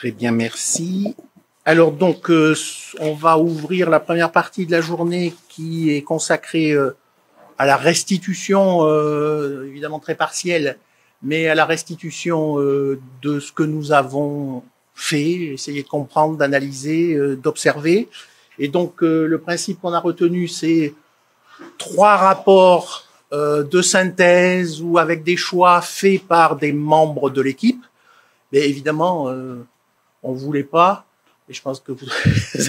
Très bien, merci. Alors donc, on va ouvrir la première partie de la journée qui est consacrée à la restitution, évidemment très partielle, mais à la restitution de ce que nous avons fait, essayer de comprendre, d'analyser, d'observer. Et donc, le principe qu'on a retenu, c'est 3 rapports de synthèse ou avec des choix faits par des membres de l'équipe. Mais évidemment, on voulait pas, et je pense que vous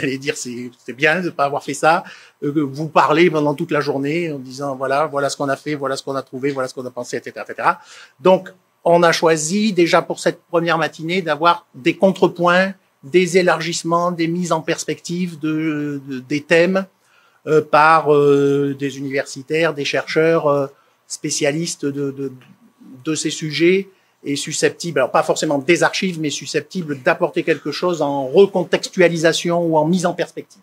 allez dire c'est bien de ne pas avoir fait ça, vous parler pendant toute la journée en disant voilà ce qu'on a fait, voilà ce qu'on a trouvé, voilà ce qu'on a pensé, etc., etc. Donc, on a choisi déjà pour cette première matinée d'avoir des contrepoints, des élargissements, des mises en perspective des thèmes par des universitaires, des chercheurs spécialistes de ces sujets et susceptibles, alors pas forcément des archives, mais susceptibles d'apporter quelque chose en recontextualisation ou en mise en perspective.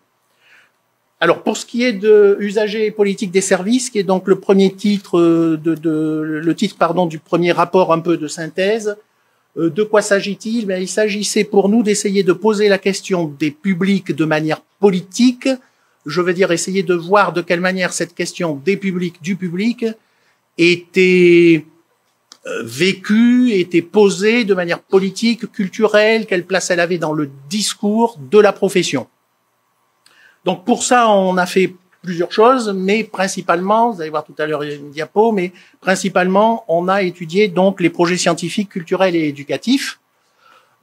Alors, pour ce qui est de usagers et politique des services, qui est donc le premier titre du premier rapport un peu de synthèse, de quoi s'agit-il? Ben, il s'agissait pour nous d'essayer de poser la question des publics de manière politique. Je veux dire, essayer de voir de quelle manière cette question des publics, du public, était vécue, était posée de manière politique, culturelle, quelle place elle avait dans le discours de la profession. Donc pour ça, on a fait plusieurs choses, mais principalement, vous allez voir tout à l'heure une diapo, mais principalement, on a étudié donc les projets scientifiques, culturels et éducatifs.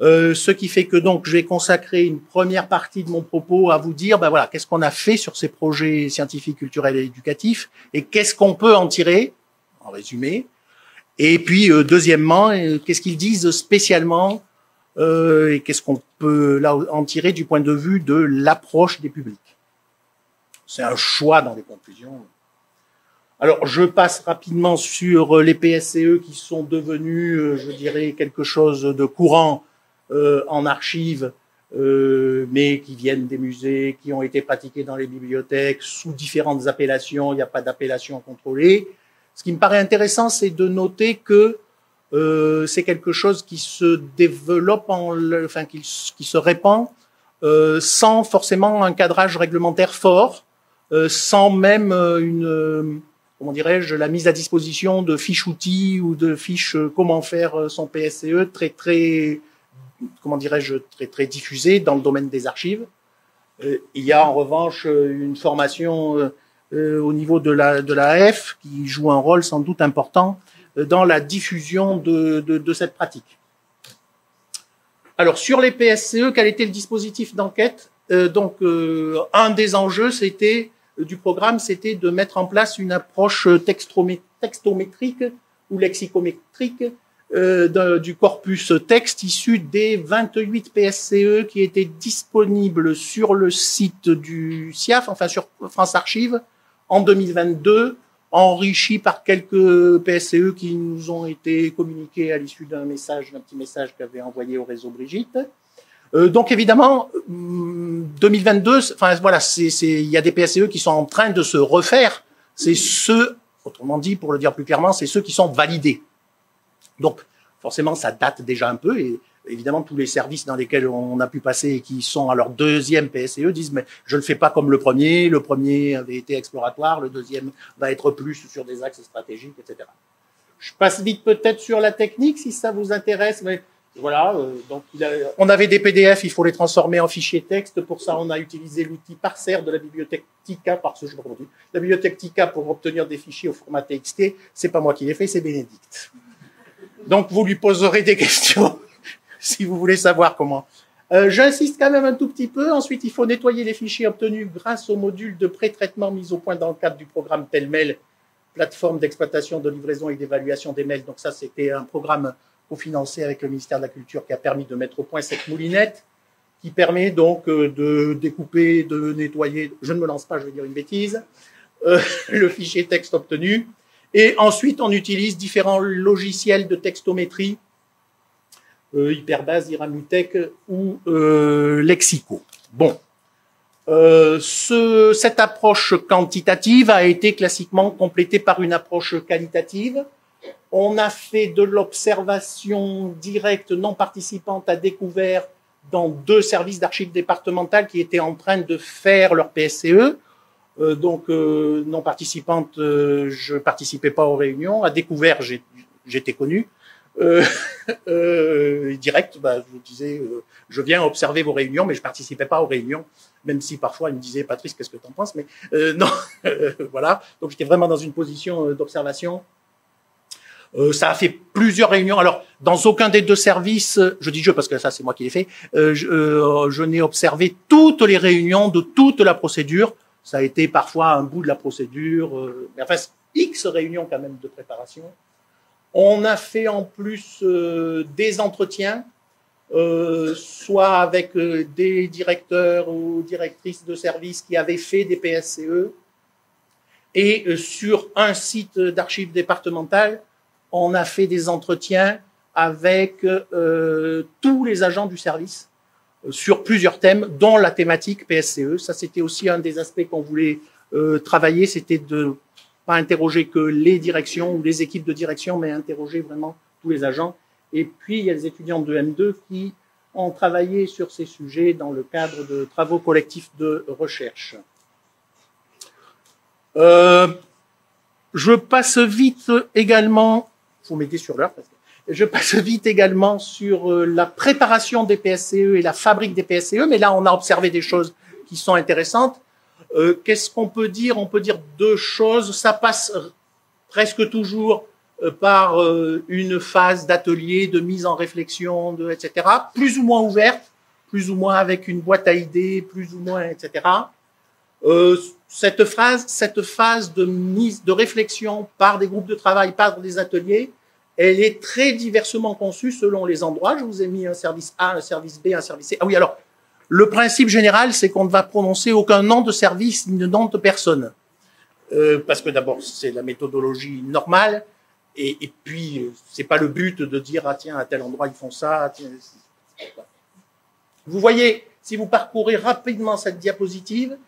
Ce qui fait que donc je vais consacrer une première partie de mon propos à vous dire, ben voilà, qu'est-ce qu'on a fait sur ces projets scientifiques, culturels et éducatifs, et qu'est-ce qu'on peut en tirer, en résumé. Et puis deuxièmement, qu'est-ce qu'ils disent spécialement, et qu'est-ce qu'on peut là en tirer du point de vue de l'approche des publics. C'est un choix dans les conclusions. Alors, je passe rapidement sur les PSCE qui sont devenus, je dirais, quelque chose de courant en archives, mais qui viennent des musées, qui ont été pratiqués dans les bibliothèques sous différentes appellations. Il n'y a pas d'appellation contrôlée. Ce qui me paraît intéressant, c'est de noter que c'est quelque chose qui se développe, qui se répand sans forcément un cadrage réglementaire fort, sans même comment dirais-je, la mise à disposition de fiches outils ou de fiches comment faire son PSCE très comment dirais-je, très diffusées dans le domaine des archives. Il y a en revanche une formation au niveau de l'AF qui joue un rôle sans doute important dans la diffusion de cette pratique. Alors, sur les PSCE, quel était le dispositif d'enquête? Un des enjeux du programme, c'était de mettre en place une approche textométrique ou lexicométrique du corpus texte issu des 28 PSCE qui étaient disponibles sur le site du SIAF, enfin sur France Archives, en 2022, enrichis par quelques PSCE qui nous ont été communiqués à l'issue d'un petit message qu'avait envoyé au réseau Brigitte. Donc évidemment, 2022, enfin voilà, il y a des PSCE qui sont en train de se refaire. C'est ceux, autrement dit, pour le dire plus clairement, c'est ceux qui sont validés. Donc forcément, ça date déjà un peu et évidemment tous les services dans lesquels on a pu passer et qui sont à leur deuxième PSCE disent mais je ne le fais pas comme le premier avait été exploratoire, le deuxième va être plus sur des axes stratégiques, etc. Je passe vite peut-être sur la technique si ça vous intéresse, mais voilà, donc on avait des PDF, il faut les transformer en fichiers texte. Pour ça, on a utilisé l'outil Parser de la bibliothèque TICA, la bibliothèque TICA pour obtenir des fichiers au format TXT. C'est pas moi qui l'ai fait, c'est Bénédicte. Donc, vous lui poserez des questions si vous voulez savoir comment. J'insiste quand même un tout petit peu. Ensuite, il faut nettoyer les fichiers obtenus grâce au module de pré-traitement mis au point dans le cadre du programme Telmail, plateforme d'exploitation, de livraison et d'évaluation des mails. Donc ça, c'était un programme cofinancé avec le ministère de la Culture qui a permis de mettre au point cette moulinette qui permet donc de découper, de nettoyer, je ne me lance pas, je vais dire une bêtise, le fichier texte obtenu. Et ensuite, on utilise différents logiciels de textométrie, Hyperbase, Iramutech ou Lexico. Bon, cette approche quantitative a été classiquement complétée par une approche qualitative. On a fait de l'observation directe non participante à découvert dans 2 services d'archives départementales qui étaient en train de faire leur PSCE. Non participante, je participais pas aux réunions. À découvert, j'étais connu. Direct, je vous disais, je viens observer vos réunions, mais je participais pas aux réunions, même si parfois il me disait, Patrice, qu'est-ce que tu en penses? Mais non, voilà. Donc j'étais vraiment dans une position d'observation. Ça a fait plusieurs réunions. Alors, dans aucun des 2 services, je dis je parce que ça c'est moi qui l'ai fait, je n'ai observé toutes les réunions de toute la procédure. Ça a été parfois un bout de la procédure, mais enfin, X réunions quand même de préparation. On a fait en plus des entretiens, soit avec des directeurs ou directrices de services qui avaient fait des PSCE, et sur un site d'archives départementales, on a fait des entretiens avec tous les agents du service sur plusieurs thèmes, dont la thématique PSCE. Ça, c'était aussi un des aspects qu'on voulait travailler, c'était de pas interroger que les directions ou les équipes de direction, mais interroger vraiment tous les agents. Et puis, il y a les étudiants de M2 qui ont travaillé sur ces sujets dans le cadre de travaux collectifs de recherche. Je passe vite également, faut m'aider sur l'heure, je passe vite également sur la préparation des PSCE et la fabrique des PSCE, mais là, on a observé des choses qui sont intéressantes. Qu'est-ce qu'on peut dire? On peut dire 2 choses. Ça passe presque toujours par une phase d'atelier, de mise en réflexion, etc., plus ou moins ouverte, plus ou moins avec une boîte à idées, plus ou moins, etc. Cette phase de mise, de réflexion par des groupes de travail, par des ateliers, elle est très diversement conçue selon les endroits. Je vous ai mis un service A, un service B, un service C. Ah oui, alors, le principe général, c'est qu'on ne va prononcer aucun nom de service ni de nom de personne. Parce que d'abord, c'est la méthodologie normale, et puis, c'est pas le but de dire, ah tiens, à tel endroit, ils font ça. Tiens, vous voyez, si vous parcourez rapidement cette diapositive,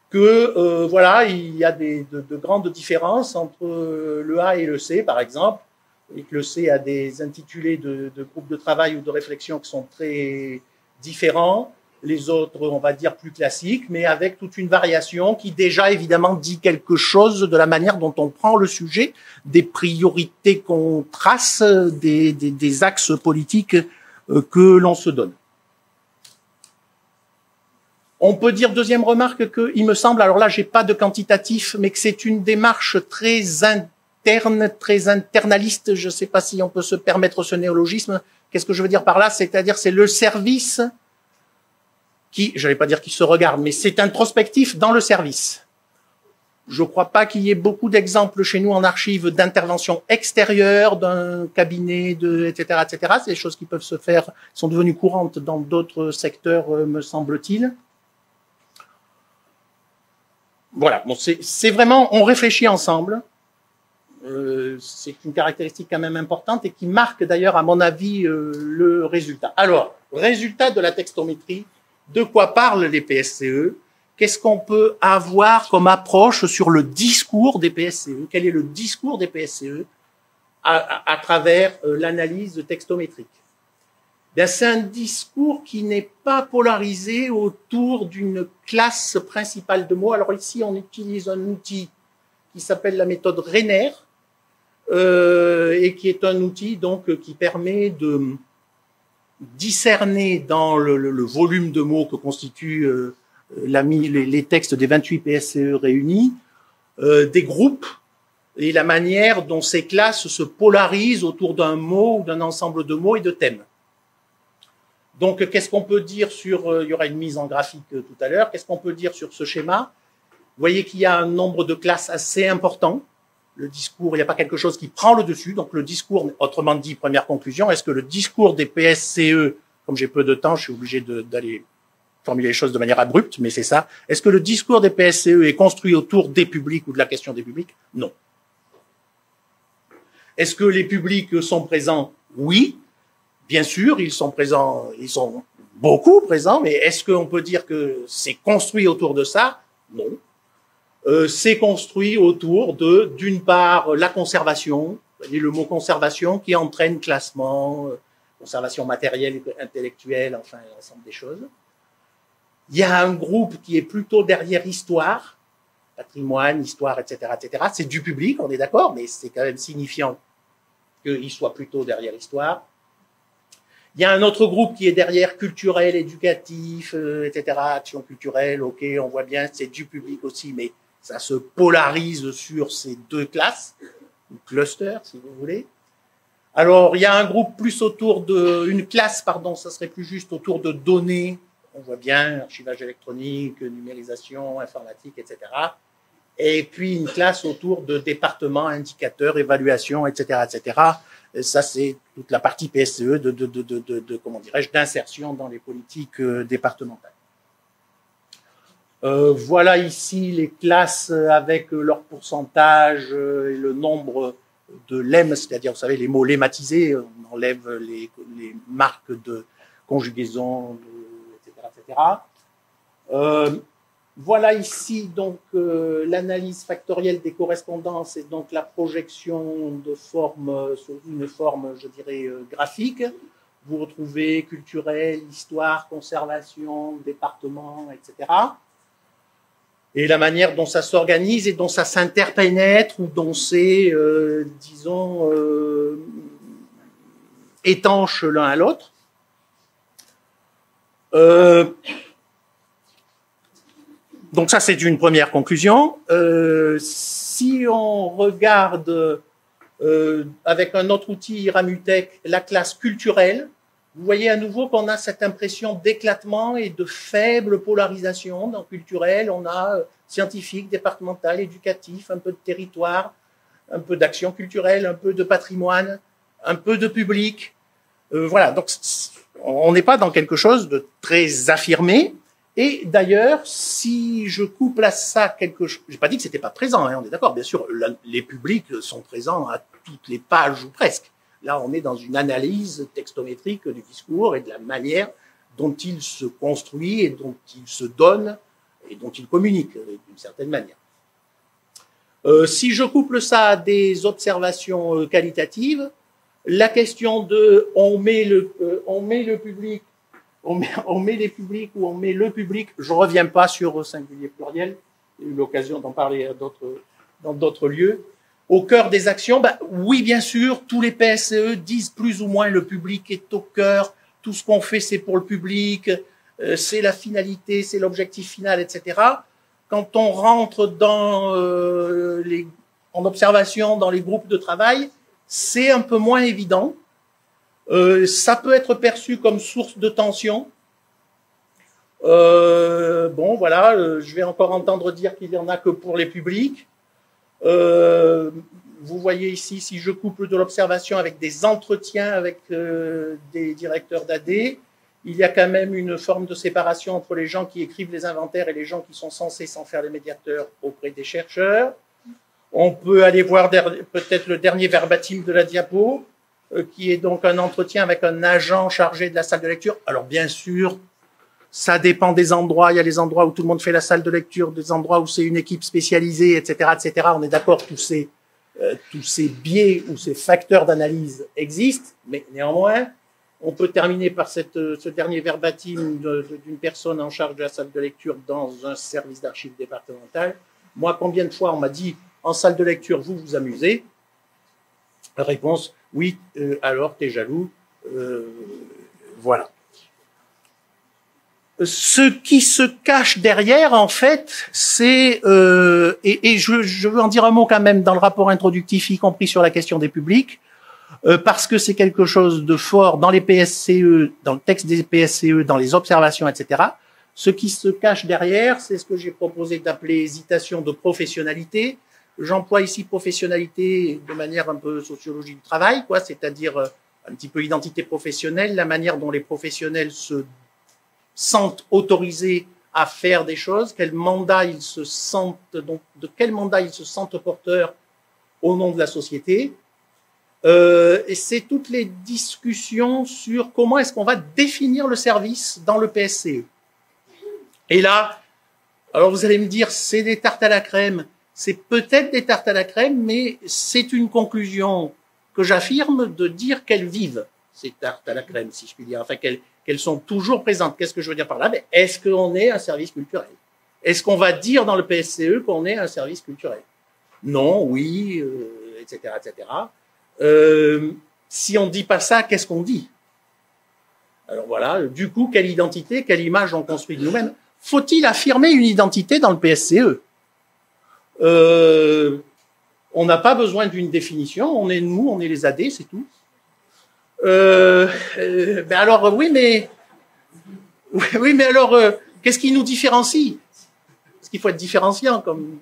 que voilà, il y a de grandes différences entre le A et le C, par exemple, et que le C a des intitulés de groupes de travail ou de réflexion qui sont très différents, les autres, on va dire, plus classiques, mais avec toute une variation qui déjà, évidemment, dit quelque chose de la manière dont on prend le sujet, des priorités qu'on trace, des axes politiques que l'on se donne. On peut dire, deuxième remarque, que il me semble, alors là, j'ai pas de quantitatif, mais que c'est une démarche très interne, très internaliste. Je sais pas si on peut se permettre ce néologisme. Qu'est-ce que je veux dire par là? C'est-à-dire, c'est le service qui, j'allais pas dire qu'il se regarde, mais c'est introspectif dans le service. Je crois pas qu'il y ait beaucoup d'exemples chez nous en archives d'intervention extérieure d'un cabinet, etc., etc. C'est des choses qui peuvent se faire, sont devenues courantes dans d'autres secteurs, me semble-t-il. Voilà, bon, c'est vraiment, on réfléchit ensemble. C'est une caractéristique quand même importante et qui marque d'ailleurs, à mon avis, le résultat. Alors, résultat de la textométrie, de quoi parlent les PSCE? Qu'est-ce qu'on peut avoir comme approche sur le discours des PSCE? Quel est le discours des PSCE à travers l'analyse textométrique? Bien, c'est un discours qui n'est pas polarisé autour d'une classe principale de mots. Alors ici, on utilise un outil qui s'appelle la méthode Renner, et qui est un outil donc qui permet de discerner dans le volume de mots que constituent les textes des 28 PSCE réunis, des groupes et la manière dont ces classes se polarisent autour d'un mot ou d'un ensemble de mots et de thèmes. Donc, qu'est-ce qu'on peut dire sur, il y aura une mise en graphique tout à l'heure, qu'est-ce qu'on peut dire sur ce schéma? Vous voyez qu'il y a un nombre de classes assez important. Le discours, il n'y a pas quelque chose qui prend le dessus. Donc, le discours, autrement dit, première conclusion, est-ce que le discours des PSCE, comme j'ai peu de temps, je suis obligé d'aller formuler les choses de manière abrupte, mais c'est ça. Est-ce que le discours des PSCE est construit autour des publics ou de la question des publics? Non. Est-ce que les publics sont présents? Oui. Bien sûr, ils sont présents, ils sont beaucoup présents, mais est-ce qu'on peut dire que c'est construit autour de ça? Non. C'est construit autour de, d'une part, la conservation, le mot conservation qui entraîne classement, conservation matérielle et intellectuelle, enfin l'ensemble des choses. Il y a un groupe qui est plutôt derrière histoire, patrimoine, histoire, etc., etc. C'est du public, on est d'accord, mais c'est quand même signifiant qu'il soit plutôt derrière histoire. Il y a un autre groupe qui est derrière culturel, éducatif, etc., action culturelle, ok, on voit bien, c'est du public aussi, mais ça se polarise sur ces deux classes, ou clusters, si vous voulez. Alors, il y a un groupe plus autour une classe, pardon, ça serait plus juste autour de données, on voit bien, archivage électronique, numérisation, informatique, etc. Et puis une classe autour de départements, indicateurs, évaluation, etc., etc. Et ça, c'est toute la partie PSE comment dirais-je, d'insertion dans les politiques départementales. Voilà ici les classes avec leur pourcentage et le nombre de lemmes, c'est-à-dire, vous savez, les mots lemmatisés, on enlève les marques de conjugaison, etc. Voilà ici donc l'analyse factorielle des correspondances et donc la projection de forme sur une forme, je dirais, graphique. Vous retrouvez culturel, histoire, conservation, département, etc. Et la manière dont ça s'organise et dont ça s'interpénètre ou dont c'est, disons, étanche l'un à l'autre. Donc ça, c'est une première conclusion. Si on regarde avec un autre outil, Iramutech, la classe culturelle, vous voyez à nouveau qu'on a cette impression d'éclatement et de faible polarisation. Dans culturel, on a scientifique, départemental, éducatif, un peu de territoire, un peu d'action culturelle, un peu de patrimoine, un peu de public. Voilà, donc on n'est pas dans quelque chose de très affirmé. Et d'ailleurs, si je couple à ça quelque chose, j'ai pas dit que c'était pas présent, hein, on est d'accord, bien sûr, les publics sont présents à toutes les pages ou presque. Là, on est dans une analyse textométrique du discours et de la manière dont il se construit et dont il se donne et dont il communique d'une certaine manière. Si je couple ça à des observations qualitatives, la question de on met le public, on met les publics ou on met le public, je ne reviens pas sur singulier pluriel, j'ai eu l'occasion d'en parler dans d'autres lieux. Au cœur des actions, oui, bien sûr, tous les PSCE disent plus ou moins le public est au cœur, tout ce qu'on fait, c'est pour le public, c'est la finalité, c'est l'objectif final, etc. Quand on rentre en observation dans les groupes de travail, c'est un peu moins évident. Ça peut être perçu comme source de tension. Bon, voilà, je vais encore entendre dire qu'il n'y en a que pour les publics. Vous voyez ici, si je couple de l'observation avec des entretiens avec des directeurs d'AD, il y a quand même une forme de séparation entre les gens qui écrivent les inventaires et les gens qui sont censés s'en faire les médiateurs auprès des chercheurs. On peut aller voir peut-être le dernier verbatim de la diapo, qui est donc un entretien avec un agent chargé de la salle de lecture. Alors bien sûr, ça dépend des endroits. Il y a les endroits où tout le monde fait la salle de lecture, des endroits où c'est une équipe spécialisée, etc., etc. On est d'accord, tous ces biais ou ces facteurs d'analyse existent, mais néanmoins, on peut terminer par ce dernier verbatim d'une personne en charge de la salle de lecture dans un service d'archives départemental. Moi, combien de fois on m'a dit en salle de lecture, vous vous amusez? Réponse, oui, alors t'es jaloux. Voilà. Ce qui se cache derrière, en fait, c'est, et je veux en dire un mot quand même dans le rapport introductif, y compris sur la question des publics, parce que c'est quelque chose de fort dans les PSCE, dans le texte des PSCE, dans les observations, etc. Ce qui se cache derrière, c'est ce que j'ai proposé d'appeler hésitation de professionnalité. J'emploie ici professionnalité de manière un peu sociologie du travail, quoi, c'est-à-dire un petit peu identité professionnelle, la manière dont les professionnels se sentent autorisés à faire des choses, quel mandat ils se sentent, donc de quel mandat ils se sentent porteurs au nom de la société. Et c'est toutes les discussions sur comment est-ce qu'on va définir le service dans le PSCE. Et là, alors vous allez me dire, c'est des tartes à la crème. C'est peut-être des tartes à la crème, mais c'est une conclusion que j'affirme de dire qu'elles vivent. ces tartes à la crème, si je puis dire, enfin qu'elles sont toujours présentes. Qu'est-ce que je veux dire par là? Est-ce qu'on est un service culturel? Est-ce qu'on va dire dans le PSCE qu'on est un service culturel? Non, oui, etc., etc. Si on ne dit pas ça, qu'est-ce qu'on dit? Alors voilà, du coup, quelle identité, quelle image on construit de nous-mêmes? Faut-il affirmer une identité dans le PSCE? On n'a pas besoin d'une définition, on est nous, on est les AD, c'est tout. Alors, oui, mais alors, qu'est-ce qui nous différencie? Parce qu'il faut être différenciant, comme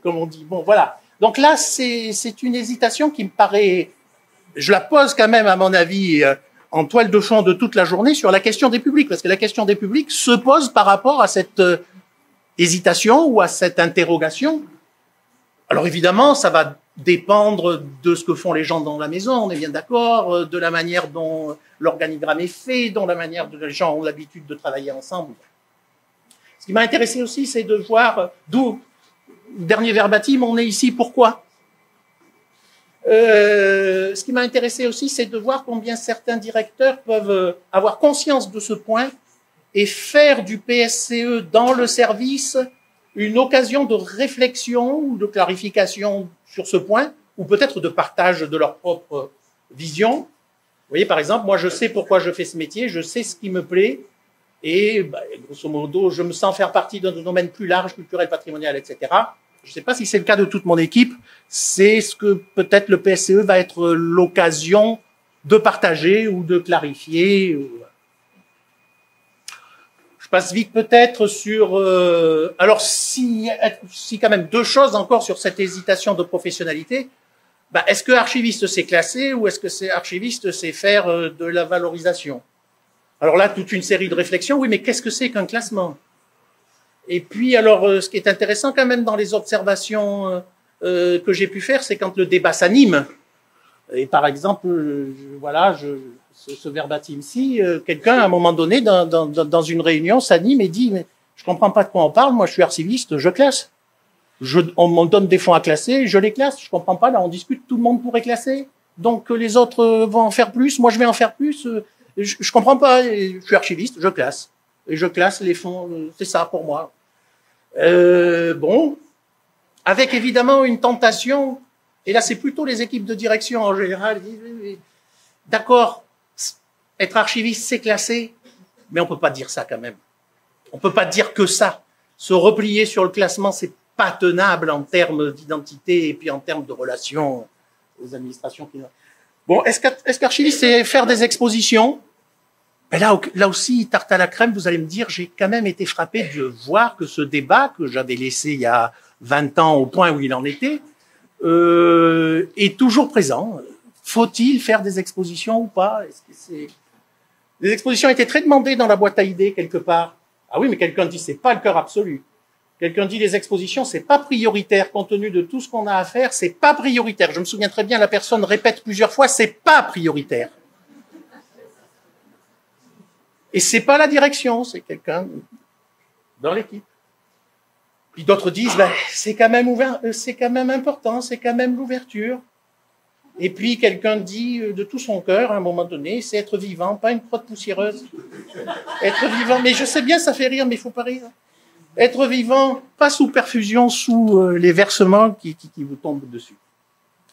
on dit. Bon, voilà. Donc là, c'est une hésitation qui me paraît, je la pose quand même, à mon avis, en toile de fond de toute la journée sur la question des publics, parce que la question des publics se pose par rapport à cette hésitation ou à cette interrogation. Alors évidemment, ça va dépendre de ce que font les gens dans la maison, on est bien d'accord, de la manière dont l'organigramme est fait, dont la manière dont les gens ont l'habitude de travailler ensemble. Ce qui m'a intéressé aussi, c'est de voir d'où, dernier verbatim, on est ici, pourquoi. Ce qui m'a intéressé aussi, c'est de voir combien certains directeurs peuvent avoir conscience de ce point et faire du PSCE dans le service une occasion de réflexion ou de clarification sur ce point, ou peut-être de partage de leur propre vision. Vous voyez, par exemple, moi, je sais pourquoi je fais ce métier, je sais ce qui me plaît, et grosso modo, je me sens faire partie d'un domaine plus large, culturel, patrimonial, etc. Je ne sais pas si c'est le cas de toute mon équipe, c'est ce que peut-être le PSCE va être l'occasion de partager ou de clarifier. Je passe vite peut-être sur... alors, si quand même deux choses encore sur cette hésitation de professionnalité, est-ce que archiviste c'est classé ou est-ce que c'est archiviste c'est faire de la valorisation? Alors là, toute une série de réflexions. Oui, mais qu'est-ce que c'est qu'un classement? Et puis, alors, ce qui est intéressant quand même dans les observations que j'ai pu faire, c'est quand le débat s'anime. Et par exemple, voilà, ce verbatim-ci, quelqu'un, à un moment donné, dans une réunion, s'anime et dit « mais je comprends pas de quoi on parle, moi je suis archiviste, je classe. On me donne des fonds à classer, je les classe, je comprends pas, là on discute, tout le monde pourrait classer. Donc les autres vont en faire plus, moi je vais en faire plus. Je comprends pas, je suis archiviste, je classe. Et je classe les fonds, c'est ça pour moi. Bon, avec évidemment une tentation, et là c'est plutôt les équipes de direction en général, d'accord, être archiviste c'est classé, mais on peut pas dire ça quand même. On peut pas dire que ça. Se replier sur le classement, c'est pas tenable en termes d'identité et puis en termes de relations aux administrations. Bon, est-ce qu'archiviste c'est faire des expositions? Là aussi, tarte à la crème, vous allez me dire, j'ai quand même été frappé de voir que ce débat que j'avais laissé il y a 20 ans au point où il en était, est toujours présent. Faut-il faire des expositions ou pas? Les expositions étaient très demandées dans la boîte à idées quelque part. Ah oui, mais quelqu'un dit c'est pas le cœur absolu. Quelqu'un dit les expositions c'est pas prioritaire compte tenu de tout ce qu'on a à faire, c'est pas prioritaire. Je me souviens très bien, la personne répète plusieurs fois c'est pas prioritaire. Et c'est pas la direction, c'est quelqu'un dans l'équipe. Puis d'autres disent c'est quand même ouvert, c'est quand même important, c'est quand même l'ouverture. Et puis quelqu'un dit de tout son cœur à un moment donné, c'est être vivant, pas une crotte poussiéreuse. Être vivant, mais je sais bien ça fait rire, mais il faut pas rire. Être vivant, pas sous perfusion, sous les versements qui vous tombent dessus.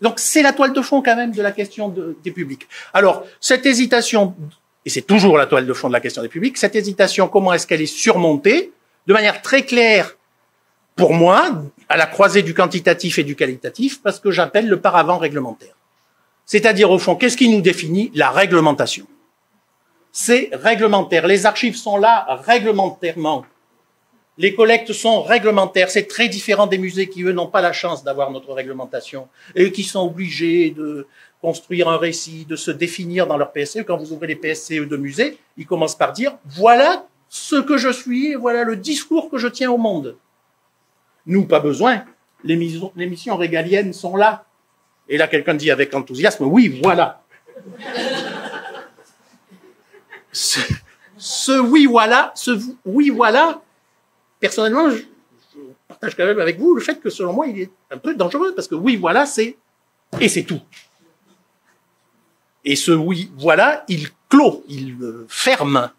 Donc c'est la toile de fond quand même de la question des publics. Alors cette hésitation, et c'est toujours la toile de fond de la question des publics, cette hésitation, comment est-ce qu'elle est surmontée de manière très claire pour moi, à la croisée du quantitatif et du qualitatif, parce que j'appelle le paravent réglementaire. C'est-à-dire, au fond, qu'est-ce qui nous définit? La réglementation. C'est réglementaire. Les archives sont là réglementairement. Les collectes sont réglementaires. C'est très différent des musées qui, eux, n'ont pas la chance d'avoir notre réglementation et qui sont obligés de construire un récit, de se définir dans leur PSCE. Quand vous ouvrez les PSCE de musées, ils commencent par dire « voilà ce que je suis, voilà le discours que je tiens au monde ». Nous, pas besoin. Les missions régaliennes sont là. Et là, quelqu'un dit avec enthousiasme, oui, voilà. Ce oui, voilà, personnellement, je partage quand même avec vous le fait que, selon moi, il est un peu dangereux, parce que oui, voilà, et c'est tout. Et ce oui, voilà, il clôt, il ferme.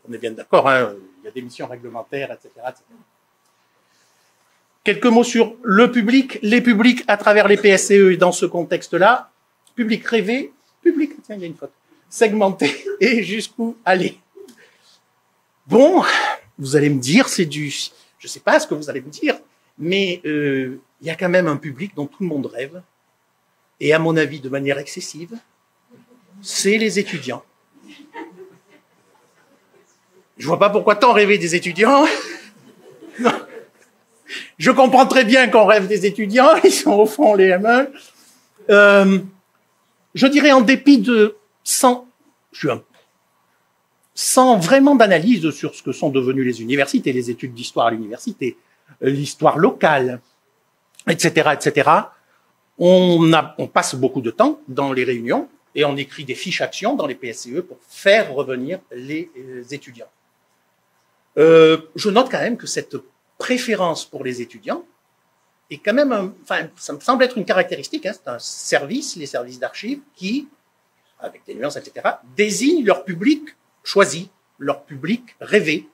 On est bien d'accord, hein, il y a des missions réglementaires, etc., etc. Quelques mots sur le public, les publics à travers les PSCE et dans ce contexte-là. Public rêvé, public, tiens, il y a une faute, segmenté et jusqu'où aller. Bon, vous allez me dire, c'est du... Je ne sais pas ce que vous allez me dire, mais il y a quand même un public dont tout le monde rêve, et à mon avis de manière excessive, c'est les étudiants. Je vois pas pourquoi tant rêver des étudiants. Non. Je comprends très bien qu'on rêve des étudiants, ils sont au fond les mains. Je dirais en dépit de... sans vraiment d'analyse sur ce que sont devenues les universités, les études d'histoire à l'université, l'histoire locale, etc., etc., on passe beaucoup de temps dans les réunions et on écrit des fiches actions dans les PSCE pour faire revenir les étudiants. Je note quand même que cette préférence pour les étudiants est quand même, enfin, ça me semble être une caractéristique, hein, c'est un service, les services d'archives, qui, avec des nuances, etc., désignent leur public choisi, leur public rêvé,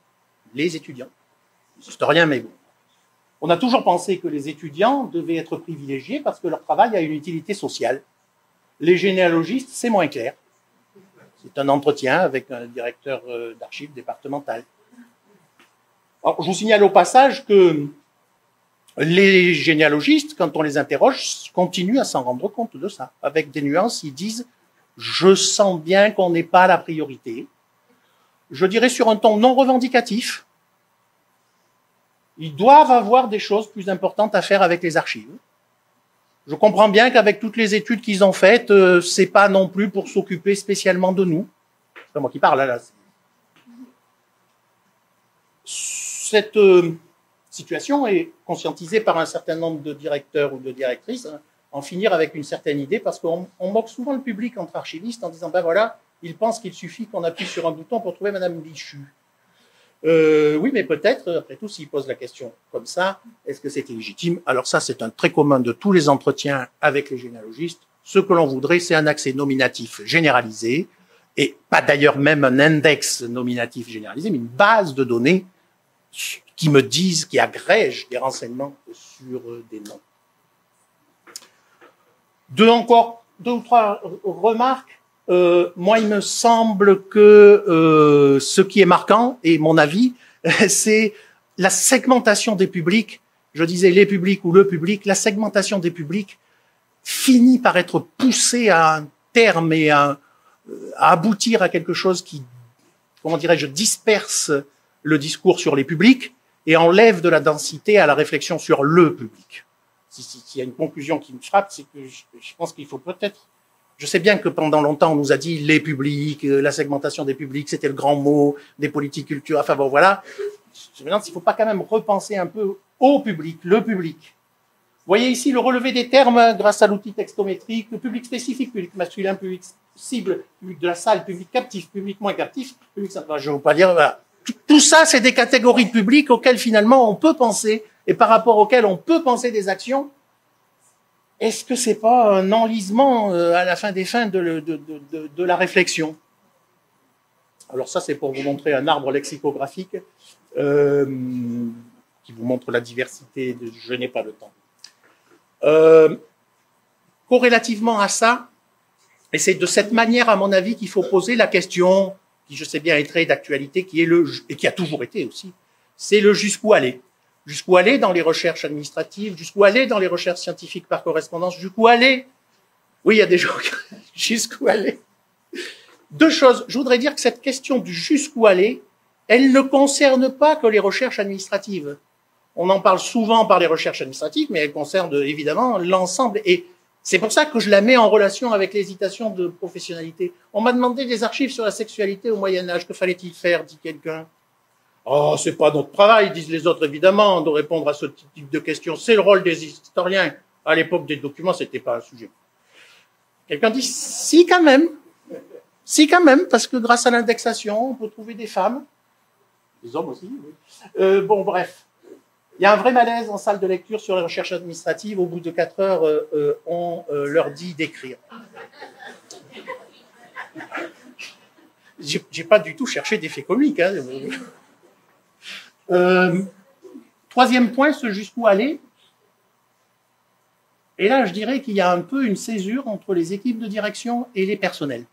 les étudiants. Les historiens, mais bon. On a toujours pensé que les étudiants devaient être privilégiés parce que leur travail a une utilité sociale. Les généalogistes, c'est moins clair. C'est un entretien avec un directeur d'archives départemental. Alors, je vous signale au passage que les généalogistes, quand on les interroge, continuent à s'en rendre compte de ça. Avec des nuances, ils disent « je sens bien qu'on n'est pas la priorité ». Je dirais sur un ton non revendicatif, ils doivent avoir des choses plus importantes à faire avec les archives. Je comprends bien qu'avec toutes les études qu'ils ont faites, c'est pas non plus pour s'occuper spécialement de nous. C'est pas moi qui parle, là. Cette situation est conscientisée par un certain nombre de directeurs ou de directrices, hein, en finir avec une certaine idée, parce qu'on moque souvent le public entre archivistes en disant, ben voilà, ils pensent qu'il suffit qu'on appuie sur un bouton pour trouver Madame Bichu. Oui, mais peut-être, après tout, s'ils posent la question comme ça, est-ce que c'est légitime? Alors ça, c'est un trait commun de tous les entretiens avec les généalogistes. Ce que l'on voudrait, c'est un accès nominatif généralisé, et pas d'ailleurs même un index nominatif généralisé, mais une base de données qui me disent, qui agrègent des renseignements sur des noms. Deux ou trois remarques. Moi, il me semble que ce qui est marquant, et mon avis, c'est la segmentation des publics. Je disais les publics ou le public, la segmentation des publics finit par être poussée à un terme et à aboutir à quelque chose qui, comment dirais-je, disperse le discours sur les publics et enlève de la densité à la réflexion sur le public. S'il y a une conclusion qui me frappe, c'est que je pense qu'il faut peut-être... Je sais bien que pendant longtemps, on nous a dit les publics, la segmentation des publics, c'était le grand mot des politiques culturelles. Enfin bon, voilà. Je me demande s'il ne faut pas quand même repenser un peu au public, le public. Vous voyez ici le relevé des termes grâce à l'outil textométrique, le public spécifique, public masculin, public cible, public de la salle, public captif, public moins captif, public... Je ne veux pas dire... Voilà. Tout ça, c'est des catégories de publics auxquelles finalement on peut penser, et par rapport auxquelles on peut penser des actions. Est-ce que c'est pas un enlisement à la fin des fins de la réflexion? Alors ça, c'est pour vous montrer un arbre lexicographique qui vous montre la diversité. Je n'ai pas le temps. Corrélativement à ça, et c'est de cette manière, à mon avis, qu'il faut poser la question, qui je sais bien est très d'actualité, qui est et qui a toujours été aussi, c'est le jusqu'où aller. Jusqu'où aller dans les recherches administratives, jusqu'où aller dans les recherches scientifiques par correspondance, jusqu'où aller. Oui, il y a des gens jusqu'où aller. Deux choses. Je voudrais dire que cette question du jusqu'où aller, elle ne concerne pas que les recherches administratives. On en parle souvent par les recherches administratives, mais elle concerne évidemment l'ensemble. Et c'est pour ça que je la mets en relation avec l'hésitation de professionnalité. On m'a demandé des archives sur la sexualité au Moyen-Âge. Que fallait-il faire, dit quelqu'un? Oh, c'est pas notre travail, disent les autres, évidemment, de répondre à ce type de questions. C'est le rôle des historiens. À l'époque des documents, c'était pas un sujet. Quelqu'un dit, si quand même. Si quand même, parce que grâce à l'indexation, on peut trouver des femmes. Des hommes aussi, oui. Bon, bref. Il y a un vrai malaise en salle de lecture sur les recherches administratives. Au bout de 4 heures, on leur dit d'écrire. J'ai pas du tout cherché d'effet comique. Hein. Troisième point, ce jusqu'où aller. Et là, je dirais qu'il y a un peu une césure entre les équipes de direction et les personnels.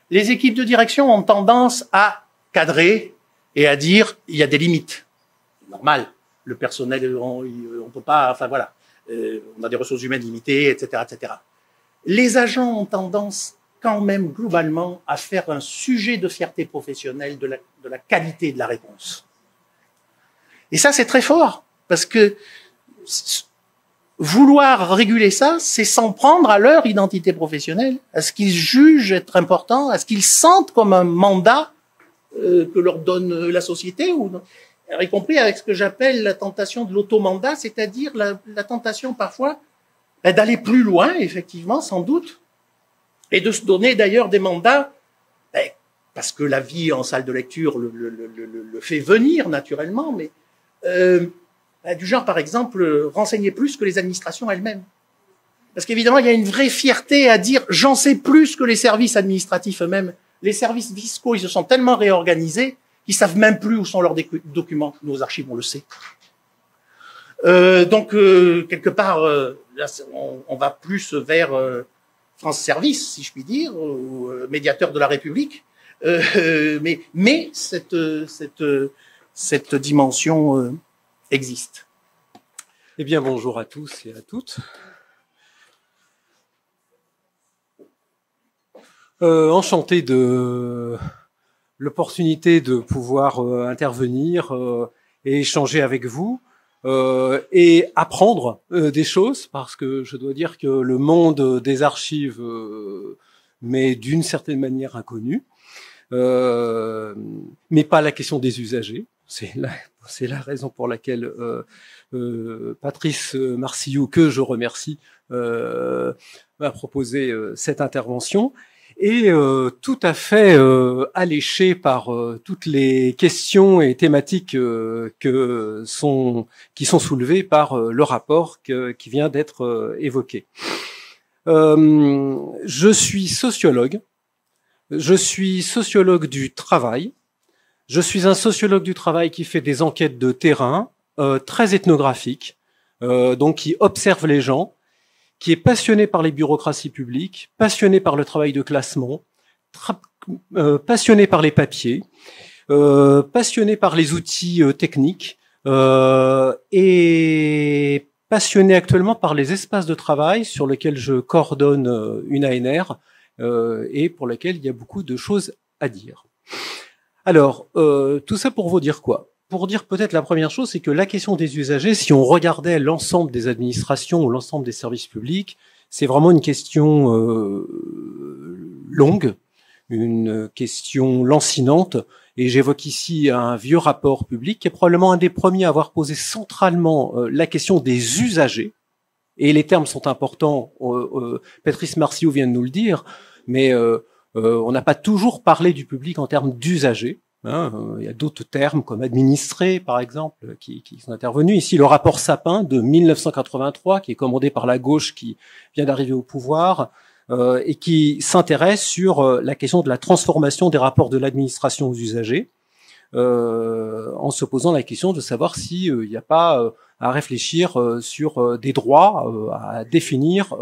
Les équipes de direction ont tendance à cadrer et à dire il y a des limites. C'est normal. Le personnel, on peut pas, enfin voilà, on a des ressources humaines limitées, etc., etc. Les agents ont tendance quand même globalement à faire un sujet de fierté professionnelle de la qualité de la réponse. Et ça, c'est très fort, parce que vouloir réguler ça, c'est s'en prendre à leur identité professionnelle, à ce qu'ils jugent être important, à ce qu'ils sentent comme un mandat que leur donne la société, y compris avec ce que j'appelle la tentation de l'automandat, c'est-à-dire la tentation parfois d'aller plus loin, effectivement, sans doute, et de se donner d'ailleurs des mandats, parce que la vie en salle de lecture le fait venir naturellement, mais du genre, par exemple, renseigner plus que les administrations elles-mêmes. Parce qu'évidemment, il y a une vraie fierté à dire « j'en sais plus que les services administratifs eux-mêmes ». Les services fiscaux, ils se sont tellement réorganisés qu'ils savent même plus où sont leurs documents. Nos archives, on le sait. Donc, quelque part, là, on va plus vers France Service, si je puis dire, ou médiateur de la République. Mais cette dimension existe. Eh bien, bonjour à tous et à toutes. Enchanté de l'opportunité de pouvoir intervenir et échanger avec vous et apprendre des choses, parce que je dois dire que le monde des archives m'est d'une certaine manière inconnu, mais pas la question des usagers. C'est la raison pour laquelle Patrice Marcillou, que je remercie, m'a proposé cette intervention. Et tout à fait alléché par toutes les questions et thématiques qui sont soulevées par le rapport qui vient d'être évoqué. Je suis sociologue. Je suis sociologue du travail. Je suis un sociologue du travail qui fait des enquêtes de terrain très ethnographiques, donc qui observe les gens, qui est passionné par les bureaucraties publiques, passionné par le travail de classement, passionné par les papiers, passionné par les outils techniques et passionné actuellement par les espaces de travail sur lesquels je coordonne une ANR et pour lesquels il y a beaucoup de choses à dire. Alors, tout ça pour vous dire quoi ? Pour dire peut-être la première chose, c'est que la question des usagers, si on regardait l'ensemble des administrations ou l'ensemble des services publics, c'est vraiment une question longue, une question lancinante. Et j'évoque ici un vieux rapport public qui est probablement un des premiers à avoir posé centralement la question des usagers. Et les termes sont importants, Patrice Marcillou vient de nous le dire, mais on n'a pas toujours parlé du public en termes d'usagers. Il y a d'autres termes comme administrés, par exemple, qui sont intervenus. Ici, le rapport Sapin de 1983, qui est commandé par la gauche qui vient d'arriver au pouvoir et qui s'intéresse sur la question de la transformation des rapports de l'administration aux usagers, en se posant la question de savoir s'il n'y a pas à réfléchir sur des droits à définir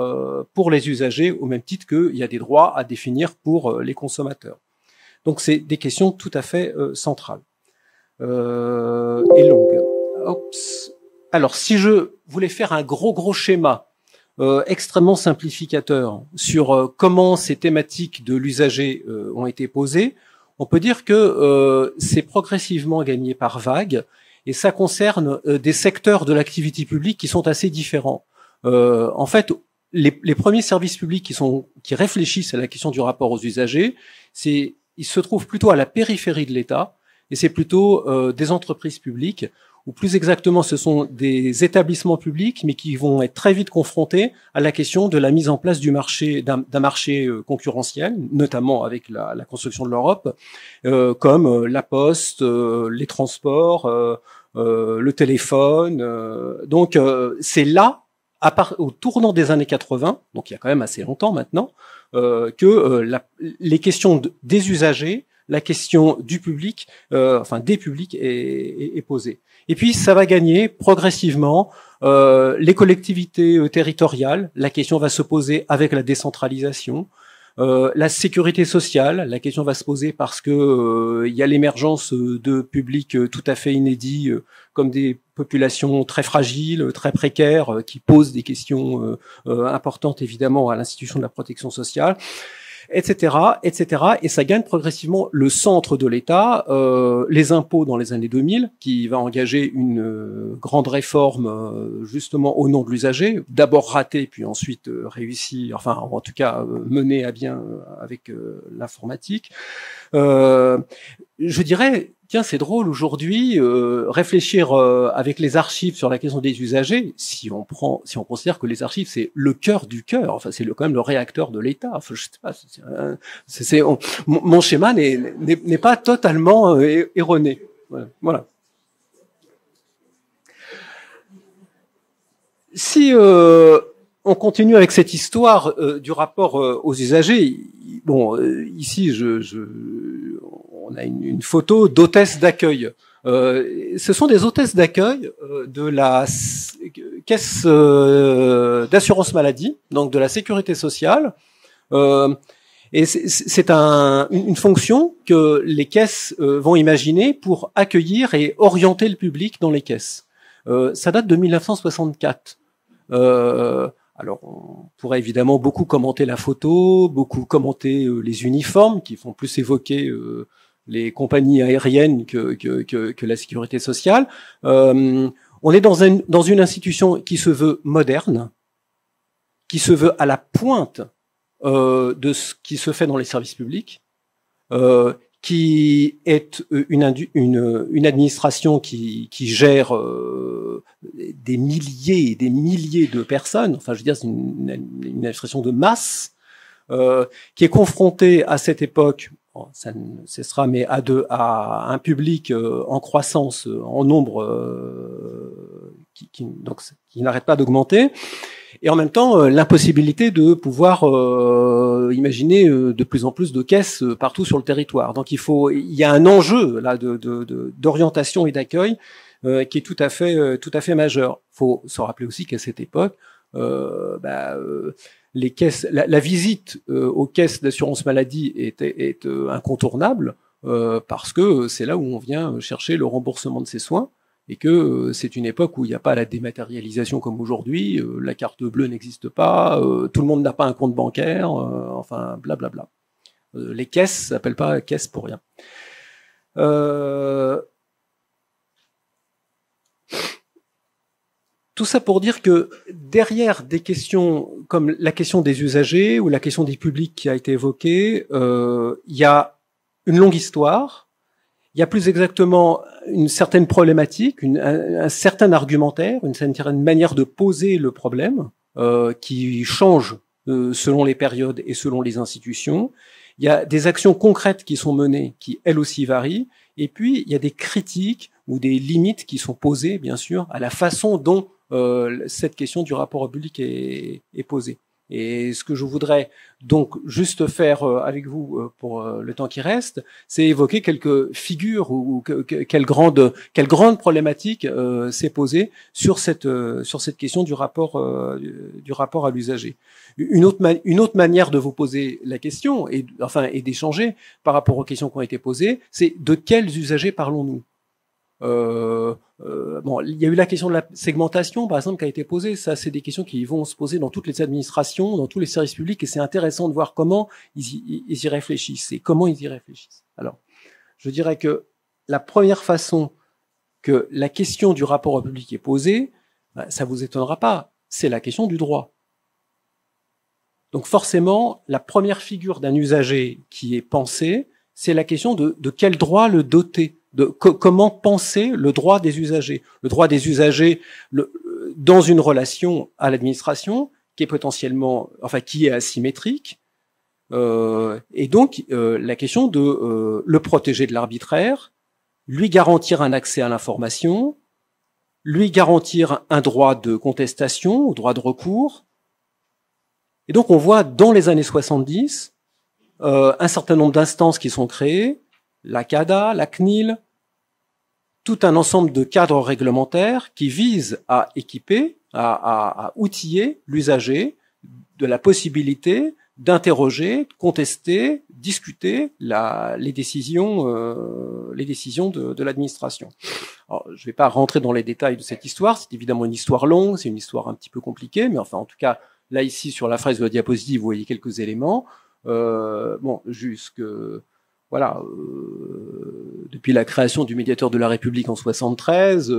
pour les usagers, au même titre qu'il y a des droits à définir pour les consommateurs. Donc, c'est des questions tout à fait centrales et longues. Oups. Alors, si je voulais faire un gros schéma extrêmement simplificateur sur comment ces thématiques de l'usager ont été posées, on peut dire que c'est progressivement gagné par vagues et ça concerne des secteurs de l'activité publique qui sont assez différents. En fait, les premiers services publics qui réfléchissent à la question du rapport aux usagers, ils se trouvent plutôt à la périphérie de l'État, et c'est plutôt des entreprises publiques, ou plus exactement ce sont des établissements publics, mais qui vont être très vite confrontés à la question de la mise en place d'un marché concurrentiel, notamment avec la construction de l'Europe, comme la Poste, les transports, le téléphone. Donc c'est là, au tournant des années 80, donc il y a quand même assez longtemps maintenant, que les questions des usagers, la question du public, enfin des publics est posée. Et puis ça va gagner progressivement les collectivités territoriales. La question va se poser avec la décentralisation. La sécurité sociale, la question va se poser parce que il y a l'émergence de publics tout à fait inédits, comme des populations très fragiles, très précaires, qui posent des questions importantes évidemment à l'institution de la protection sociale, etc., etc. Et ça gagne progressivement le centre de l'État, les impôts dans les années 2000, qui va engager une grande réforme justement au nom de l'usager, d'abord ratée, puis ensuite réussie, enfin en tout cas menée à bien avec l'informatique. Je dirais, tiens, c'est drôle aujourd'hui, réfléchir avec les archives sur la question des usagers, si on considère que les archives c'est le cœur du cœur, enfin c'est quand même le réacteur de l'État. Enfin, je sais pas, mon schéma n'est pas totalement erroné. Voilà. Si on continue avec cette histoire du rapport aux usagers, bon, ici on a une photo d'hôtesse d'accueil. Ce sont des hôtesses d'accueil de la caisse d'assurance maladie, donc de la sécurité sociale. Et c'est une fonction que les caisses vont imaginer pour accueillir et orienter le public dans les caisses. Ça date de 1964. Alors, on pourrait évidemment beaucoup commenter la photo, beaucoup commenter les uniformes qui font plus évoquer les compagnies aériennes que la sécurité sociale. On est dans une institution qui se veut moderne, qui se veut à la pointe de ce qui se fait dans les services publics, qui est une administration qui gère des milliers et des milliers de personnes, enfin je veux dire c'est une administration de masse, qui est confrontée à cette époque, bon, ça ne cessera, mais à un public en croissance, en nombre, qui n'arrête pas d'augmenter, et en même temps l'impossibilité de pouvoir imaginer de plus en plus de caisses partout sur le territoire. Donc il y a un enjeu là d'orientation et d'accueil qui est tout à fait majeur. Faut se rappeler aussi qu'à cette époque, les caisses, la visite aux caisses d'assurance maladie est incontournable parce que c'est là où on vient chercher le remboursement de ses soins. Et que c'est une époque où il n'y a pas la dématérialisation comme aujourd'hui, la carte bleue n'existe pas, tout le monde n'a pas un compte bancaire, enfin blablabla. Les caisses s'appellent pas caisses pour rien. Tout ça pour dire que derrière des questions comme la question des usagers ou la question des publics qui a été évoquée, il y a une longue histoire. Il y a plus exactement une certaine problématique, un certain argumentaire, une certaine manière de poser le problème qui change selon les périodes et selon les institutions. Il y a des actions concrètes qui sont menées, qui elles aussi varient. Et puis, il y a des critiques ou des limites qui sont posées, bien sûr, à la façon dont cette question du rapport au public est posée. Et ce que je voudrais donc juste faire avec vous pour le temps qui reste, c'est évoquer quelques figures ou quelle grande problématique s'est posée sur cette question du rapport à l'usager. Une autre manière de vous poser la question et d'échanger par rapport aux questions qui ont été posées, c'est de quels usagers parlons-nous? Bon, il y a eu la question de la segmentation, par exemple, qui a été posée. Ça, c'est des questions qui vont se poser dans toutes les administrations, dans tous les services publics, et c'est intéressant de voir comment ils y réfléchissent et comment ils y réfléchissent. Alors, je dirais que la première façon que la question du rapport au public est posée, ça vous étonnera pas, c'est la question du droit. Donc forcément, la première figure d'un usager qui est pensée, c'est la question de quel droit le doter. Comment penser le droit des usagers. Le droit des usagers dans une relation à l'administration qui est potentiellement, qui est asymétrique, et donc la question de le protéger de l'arbitraire, lui garantir un accès à l'information, lui garantir un droit de contestation, un droit de recours. Et donc on voit dans les années 70 un certain nombre d'instances qui sont créées, la CADA, la CNIL, tout un ensemble de cadres réglementaires qui visent à équiper, à outiller l'usager de la possibilité d'interroger, de contester, discuter les décisions de l'administration. Alors, je ne vais pas rentrer dans les détails de cette histoire, c'est évidemment une histoire longue, c'est une histoire un petit peu compliquée, mais enfin, en tout cas, là, ici, sur la fraise de la diapositive, vous voyez quelques éléments. Voilà, depuis la création du médiateur de la République en 73,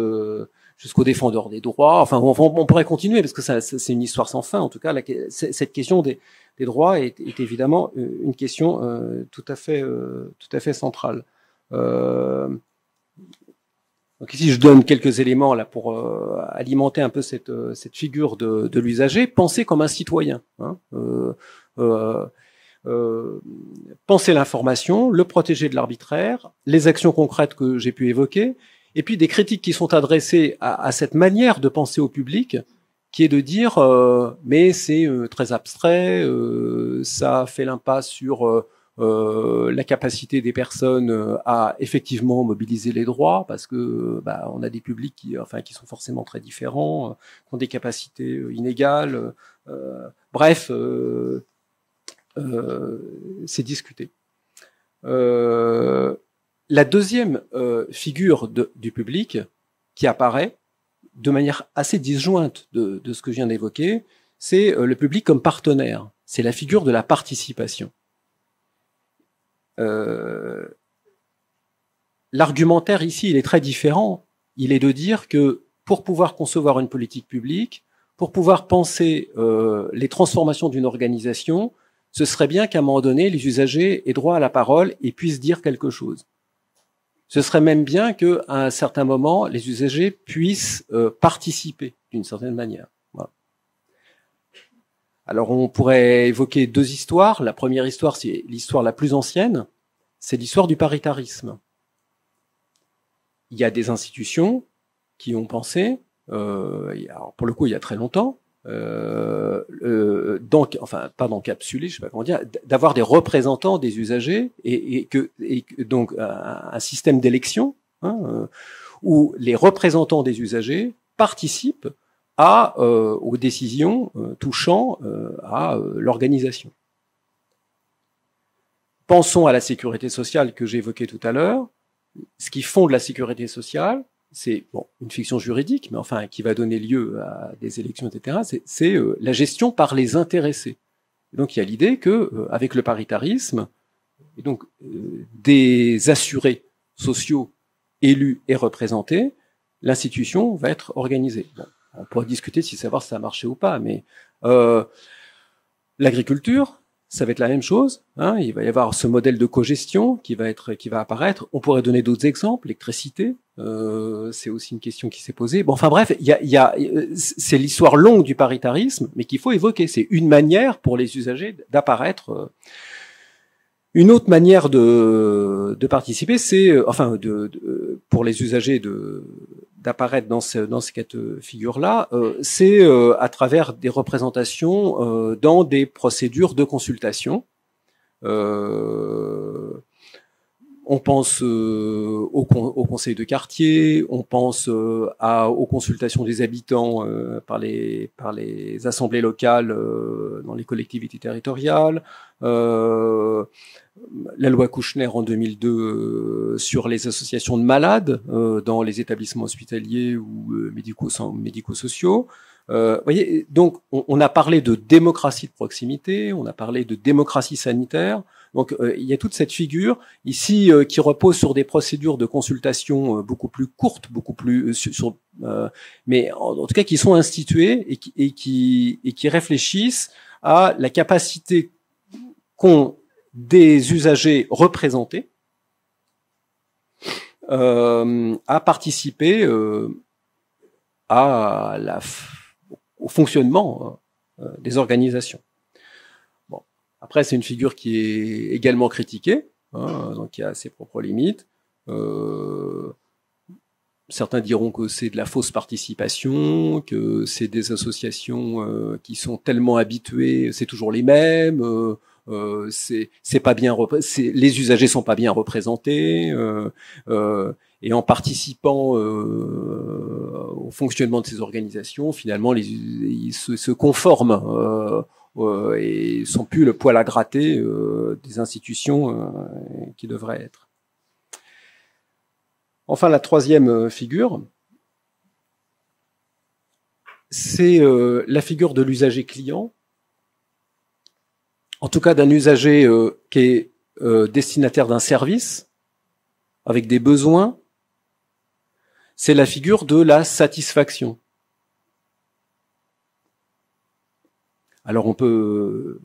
jusqu'au défendeur des droits. Enfin, on pourrait continuer parce que c'est une histoire sans fin. En tout cas, cette question des droits est évidemment une question tout à fait centrale. Donc ici, je donne quelques éléments là pour alimenter un peu cette figure de l'usager. Penser comme un citoyen. Hein, penser l'information, le protéger de l'arbitraire, les actions concrètes que j'ai pu évoquer, et puis des critiques qui sont adressées à cette manière de penser au public, qui est de dire mais c'est très abstrait, ça fait l'impasse sur la capacité des personnes à effectivement mobiliser les droits, parce que on a des publics qui sont forcément très différents, qui ont des capacités inégales, bref. C'est discuté. La deuxième figure du public qui apparaît de manière assez disjointe de ce que je viens d'évoquer, c'est le public comme partenaire. C'est la figure de la participation. L'argumentaire ici, il est très différent. Il est de dire que pour pouvoir concevoir une politique publique, pour pouvoir penser les transformations d'une organisation, ce serait bien qu'à un moment donné, les usagers aient droit à la parole et puissent dire quelque chose. Ce serait même bien qu'à un certain moment, les usagers puissent participer d'une certaine manière. Voilà. Alors, on pourrait évoquer deux histoires. La première histoire, c'est l'histoire la plus ancienne, c'est l'histoire du paritarisme. Il y a des institutions qui ont pensé, alors pour le coup, il y a très longtemps, pas d'encapsuler, je sais pas comment dire, d'avoir des représentants des usagers et donc un système d'élection où les représentants des usagers participent aux décisions touchant à l'organisation. Pensons à la sécurité sociale que j'ai évoquée tout à l'heure. Ce qui fonde la sécurité sociale, c'est une fiction juridique, mais enfin qui va donner lieu à des élections, etc. C'est la gestion par les intéressés. Et donc il y a l'idée que avec le paritarisme, et donc des assurés sociaux élus et représentés, l'institution va être organisée. Bon, on pourrait discuter si savoir si ça a marché ou pas, mais l'agriculture, ça va être la même chose. Hein, il va y avoir ce modèle de cogestion qui va apparaître. On pourrait donner d'autres exemples. L'électricité, c'est aussi une question qui s'est posée. Bon, enfin bref, c'est l'histoire longue du paritarisme, mais qu'il faut évoquer. C'est une manière pour les usagers d'apparaître. Une autre manière de participer, c'est pour les usagers d'apparaître dans ces cas de figure-là, c'est à travers des représentations dans des procédures de consultation. On pense au conseil de quartier, on pense aux consultations des habitants par les assemblées locales dans les collectivités territoriales. La loi Kouchner en 2002 sur les associations de malades dans les établissements hospitaliers ou médico-sociaux. Voyez, donc on a parlé de démocratie de proximité, on a parlé de démocratie sanitaire. Donc il y a toute cette figure ici qui repose sur des procédures de consultation beaucoup plus courtes, beaucoup plus mais en tout cas qui sont instituées et qui réfléchissent à la capacité qu'ont des usagers représentés à participer au fonctionnement des organisations. Bon, après c'est une figure qui est également critiquée, donc qui a ses propres limites. certains diront que c'est de la fausse participation, que c'est des associations qui sont tellement habituées, c'est toujours les mêmes, c'est pas bien, les usagers sont pas bien représentés, et en participant au fonctionnement de ces organisations, finalement, ils se conforment et sont plus le poil à gratter des institutions qui devraient être. Enfin, la troisième figure, c'est la figure de l'usager client, en tout cas d'un usager qui est destinataire d'un service, avec des besoins. C'est la figure de la satisfaction. Alors on peut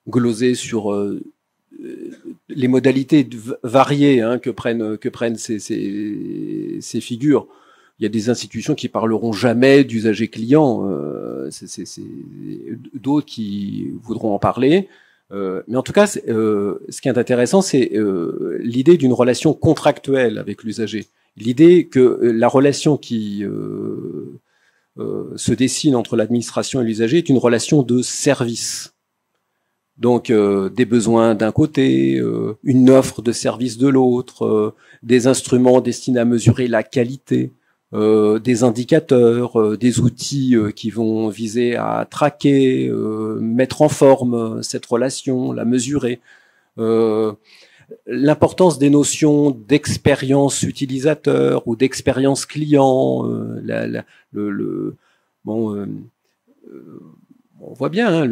gloser sur les modalités variées que prennent ces figures. Il y a des institutions qui parleront jamais d'usager client, d'autres qui voudront en parler. Mais en tout cas, ce qui est intéressant, c'est l'idée d'une relation contractuelle avec l'usager. L'idée que la relation qui se dessine entre l'administration et l'usager est une relation de service. Donc des besoins d'un côté, une offre de service de l'autre, des instruments destinés à mesurer la qualité, des indicateurs, des outils qui vont viser à traquer, mettre en forme cette relation, la mesurer. L'importance des notions d'expérience utilisateur ou d'expérience client, on voit bien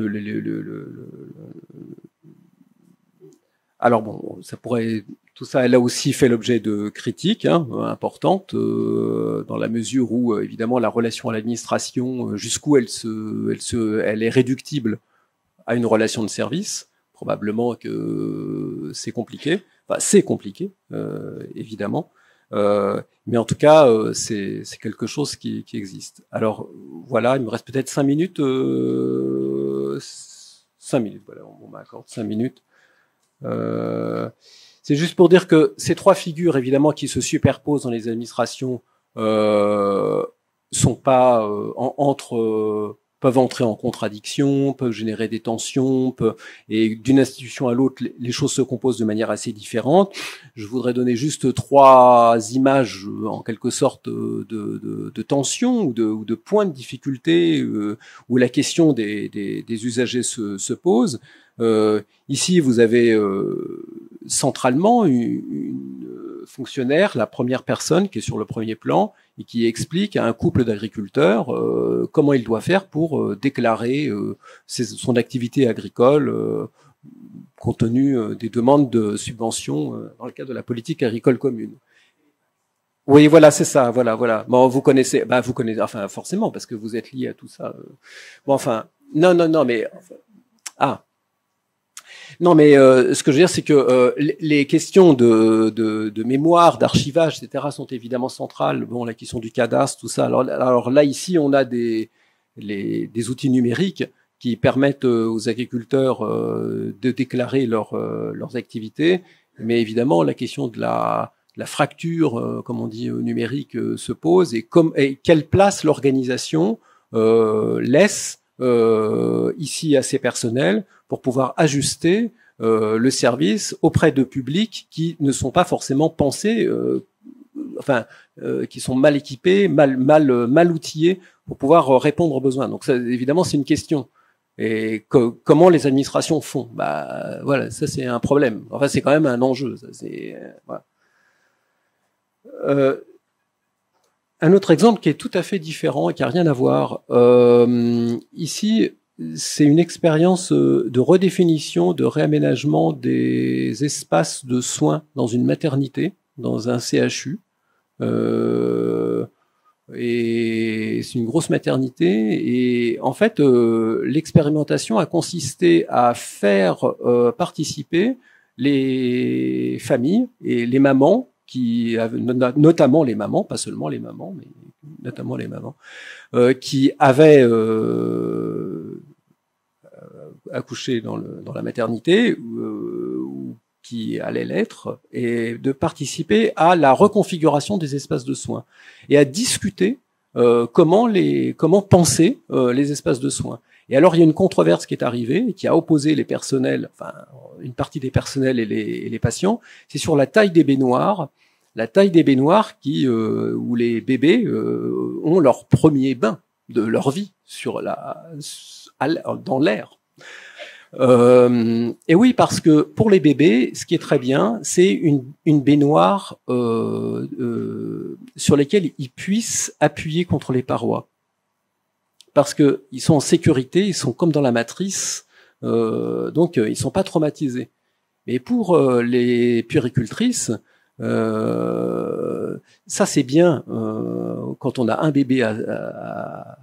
alors bon, ça pourrait, tout ça, elle a aussi fait l'objet de critiques importantes dans la mesure où évidemment la relation à l'administration, jusqu'où elle est réductible à une relation de service. Probablement que c'est compliqué. Enfin, c'est compliqué, évidemment. Mais en tout cas, c'est quelque chose qui existe. Alors, voilà, il me reste peut-être 5 minutes. 5 minutes, voilà, on m'accorde 5 minutes. C'est juste pour dire que ces trois figures, évidemment, qui se superposent dans les administrations, sont pas peuvent entrer en contradiction, peuvent générer des tensions, et d'une institution à l'autre, les choses se composent de manière assez différente. Je voudrais donner juste trois images, en quelque sorte, de tensions ou de points de difficulté où la question des usagers se pose. Ici, vous avez centralement une fonctionnaire, la première personne qui est sur le premier plan, et qui explique à un couple d'agriculteurs comment il doit faire pour déclarer son activité agricole compte tenu des demandes de subventions dans le cadre de la politique agricole commune. Oui, voilà, c'est ça, voilà. Bon, vous connaissez, enfin, forcément, parce que vous êtes lié à tout ça. Bon, enfin, non, mais, enfin, non, mais ce que je veux dire, c'est que les questions de mémoire, d'archivage, etc., sont évidemment centrales. Bon, la question du cadastre, tout ça. Alors là, ici, on a des outils numériques qui permettent aux agriculteurs de déclarer leurs activités. Mais évidemment, la question de la fracture, comme on dit, numérique se pose. Et quelle place l'organisation laisse ici à ses personnels pour pouvoir ajuster le service auprès de publics qui ne sont pas forcément pensés, qui sont mal équipés, mal outillés pour pouvoir répondre aux besoins. Donc ça, évidemment, c'est une question. Et comment les administrations font? Bah voilà, ça c'est un problème. Enfin, c'est quand même un enjeu. Ça, voilà. Un autre exemple qui est tout à fait différent et qui n'a rien à voir. Ici, c'est une expérience de redéfinition, de réaménagement des espaces de soins dans une maternité, dans un CHU. Et c'est une grosse maternité. Et en fait, l'expérimentation a consisté à faire participer les familles et les mamans, notamment les mamans, pas seulement les mamans, mais notamment les mamans, qui avaient accouché dans la maternité, ou qui allait l'être, et de participer à la reconfiguration des espaces de soins et à discuter comment penser les espaces de soins. Et alors il y a une controverse qui est arrivée, qui a opposé les personnels, enfin une partie des personnels et les patients, c'est sur la taille des baignoires. La taille des baignoires où les bébés ont leur premier bain de leur vie dans l'air. Et oui, parce que pour les bébés, ce qui est très bien, c'est une baignoire sur laquelle ils puissent appuyer contre les parois. Parce que ils sont en sécurité, ils sont comme dans la matrice, donc ils sont pas traumatisés. Mais pour les puéricultrices, ça c'est bien quand on a un bébé à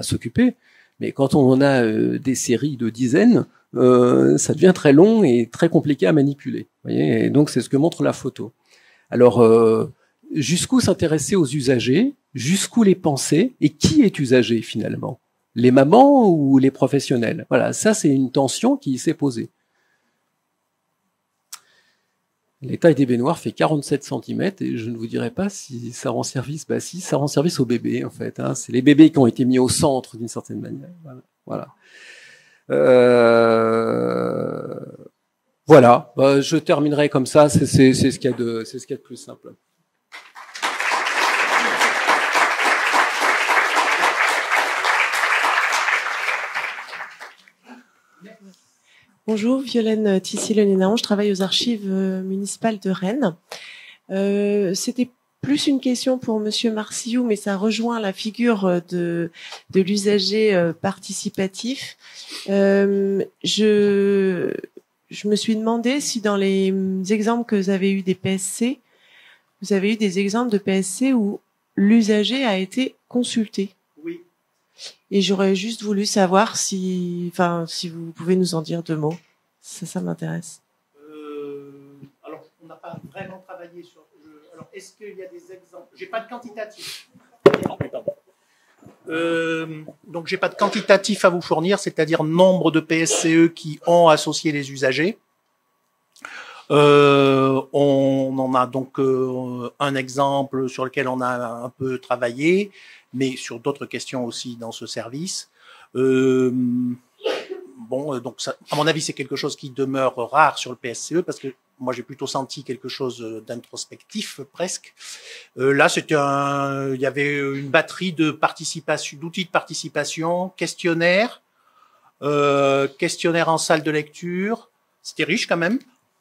s'occuper, mais quand on en a des séries de dizaines, ça devient très long et très compliqué à manipuler. Vous voyez, et donc c'est ce que montre la photo. Alors jusqu'où s'intéresser aux usagers, jusqu'où les penser, et qui est usagé finalement? Les mamans ou les professionnels? Voilà, ça c'est une tension qui s'est posée. La taille des baignoires fait 47 cm et je ne vous dirai pas si ça rend service. Bah si, ça rend service aux bébés en fait. Hein. C'est les bébés qui ont été mis au centre d'une certaine manière. Voilà. Voilà. Bah, je terminerai comme ça. C'est ce qu'il y a de plus simple. Bonjour, Violaine Tissier-Lenénaon, je travaille aux archives municipales de Rennes. C'était plus une question pour Monsieur Marcillou, mais ça rejoint la figure de l'usager participatif. Je me suis demandé si dans les exemples que vous avez eu des PSC, vous avez eu des exemples de PSC où l'usager a été consulté. Oui. Et j'aurais juste voulu savoir si vous pouvez nous en dire 2 mots. Ça m'intéresse. Alors, on n'a pas vraiment travaillé sur... alors, est-ce qu'il y a des exemples? J'ai pas de quantitatif. Donc, j'ai pas de quantitatif à vous fournir, c'est-à-dire nombre de PSCE qui ont associé les usagers. On en a donc un exemple sur lequel on a un peu travaillé, mais sur d'autres questions aussi dans ce service. Bon, donc ça, à mon avis, c'est quelque chose qui demeure rare sur le PSCE parce que moi, j'ai plutôt senti quelque chose d'introspectif presque. Là, il y avait une batterie d'outils de participation, questionnaires en salle de lecture. C'était riche quand même.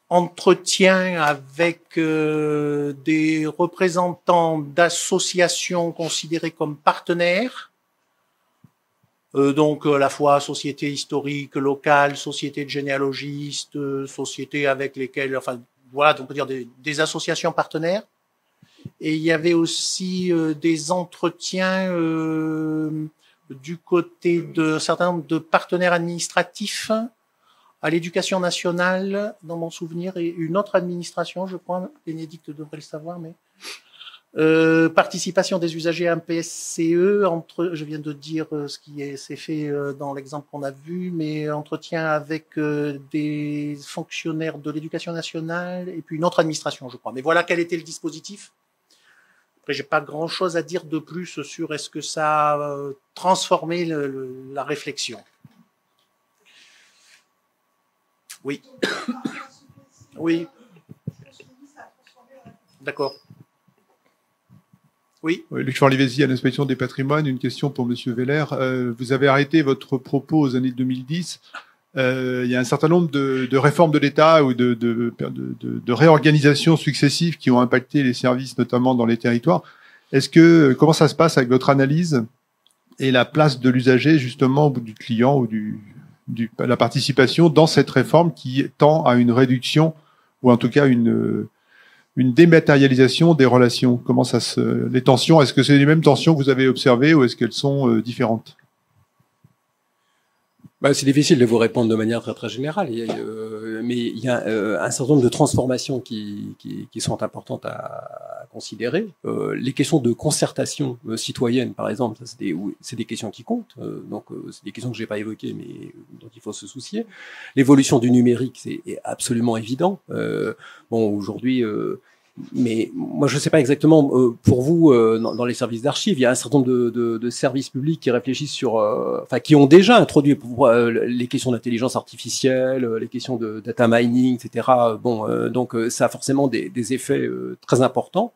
Entretien avec des représentants d'associations considérées comme partenaires, donc à la fois sociétés historiques locales, sociétés de généalogistes, sociétés avec lesquelles, enfin voilà, on peut dire des associations partenaires. Et il y avait aussi des entretiens du côté de certains nombre de partenaires administratifs à l'Éducation nationale, dans mon souvenir, et une autre administration, je crois, Bénédicte devrait le savoir, mais participation des usagers à un PSCE, je viens de dire ce qui s'est fait dans l'exemple qu'on a vu, mais entretien avec des fonctionnaires de l'Éducation nationale, et puis une autre administration, je crois. Mais voilà quel était le dispositif. Après, j'ai pas grand-chose à dire de plus sur est-ce que ça a transformé la réflexion. Oui. Oui. D'accord. Oui. Luc Forlivesi à l'inspection des patrimoines. Une question pour Monsieur Veller. Vous avez arrêté votre propos aux années 2010. Il y a un certain nombre de réformes de l'État ou de réorganisations successives qui ont impacté les services, notamment dans les territoires. Comment ça se passe avec votre analyse et la place de l'usager, justement, du client ou la participation dans cette réforme qui tend à une réduction ou en tout cas une dématérialisation des relations? Les tensions, est-ce que c'est les mêmes tensions que vous avez observées ou est-ce qu'elles sont différentes? C'est difficile de vous répondre de manière très très générale, mais il y a un certain nombre de transformations qui sont importantes à considérer. Les questions de concertation citoyenne, par exemple, ça, c'est des questions qui comptent. Donc, c'est des questions que j'ai pas évoquées, mais dont il faut se soucier. L'évolution du numérique, c'est absolument évident. Bon, aujourd'hui, mais moi, je ne sais pas exactement, pour vous, dans les services d'archives, il y a un certain nombre de services publics qui réfléchissent sur, enfin, qui ont déjà introduit les questions d'intelligence artificielle, les questions de data mining, etc. Bon, donc ça a forcément des effets très importants,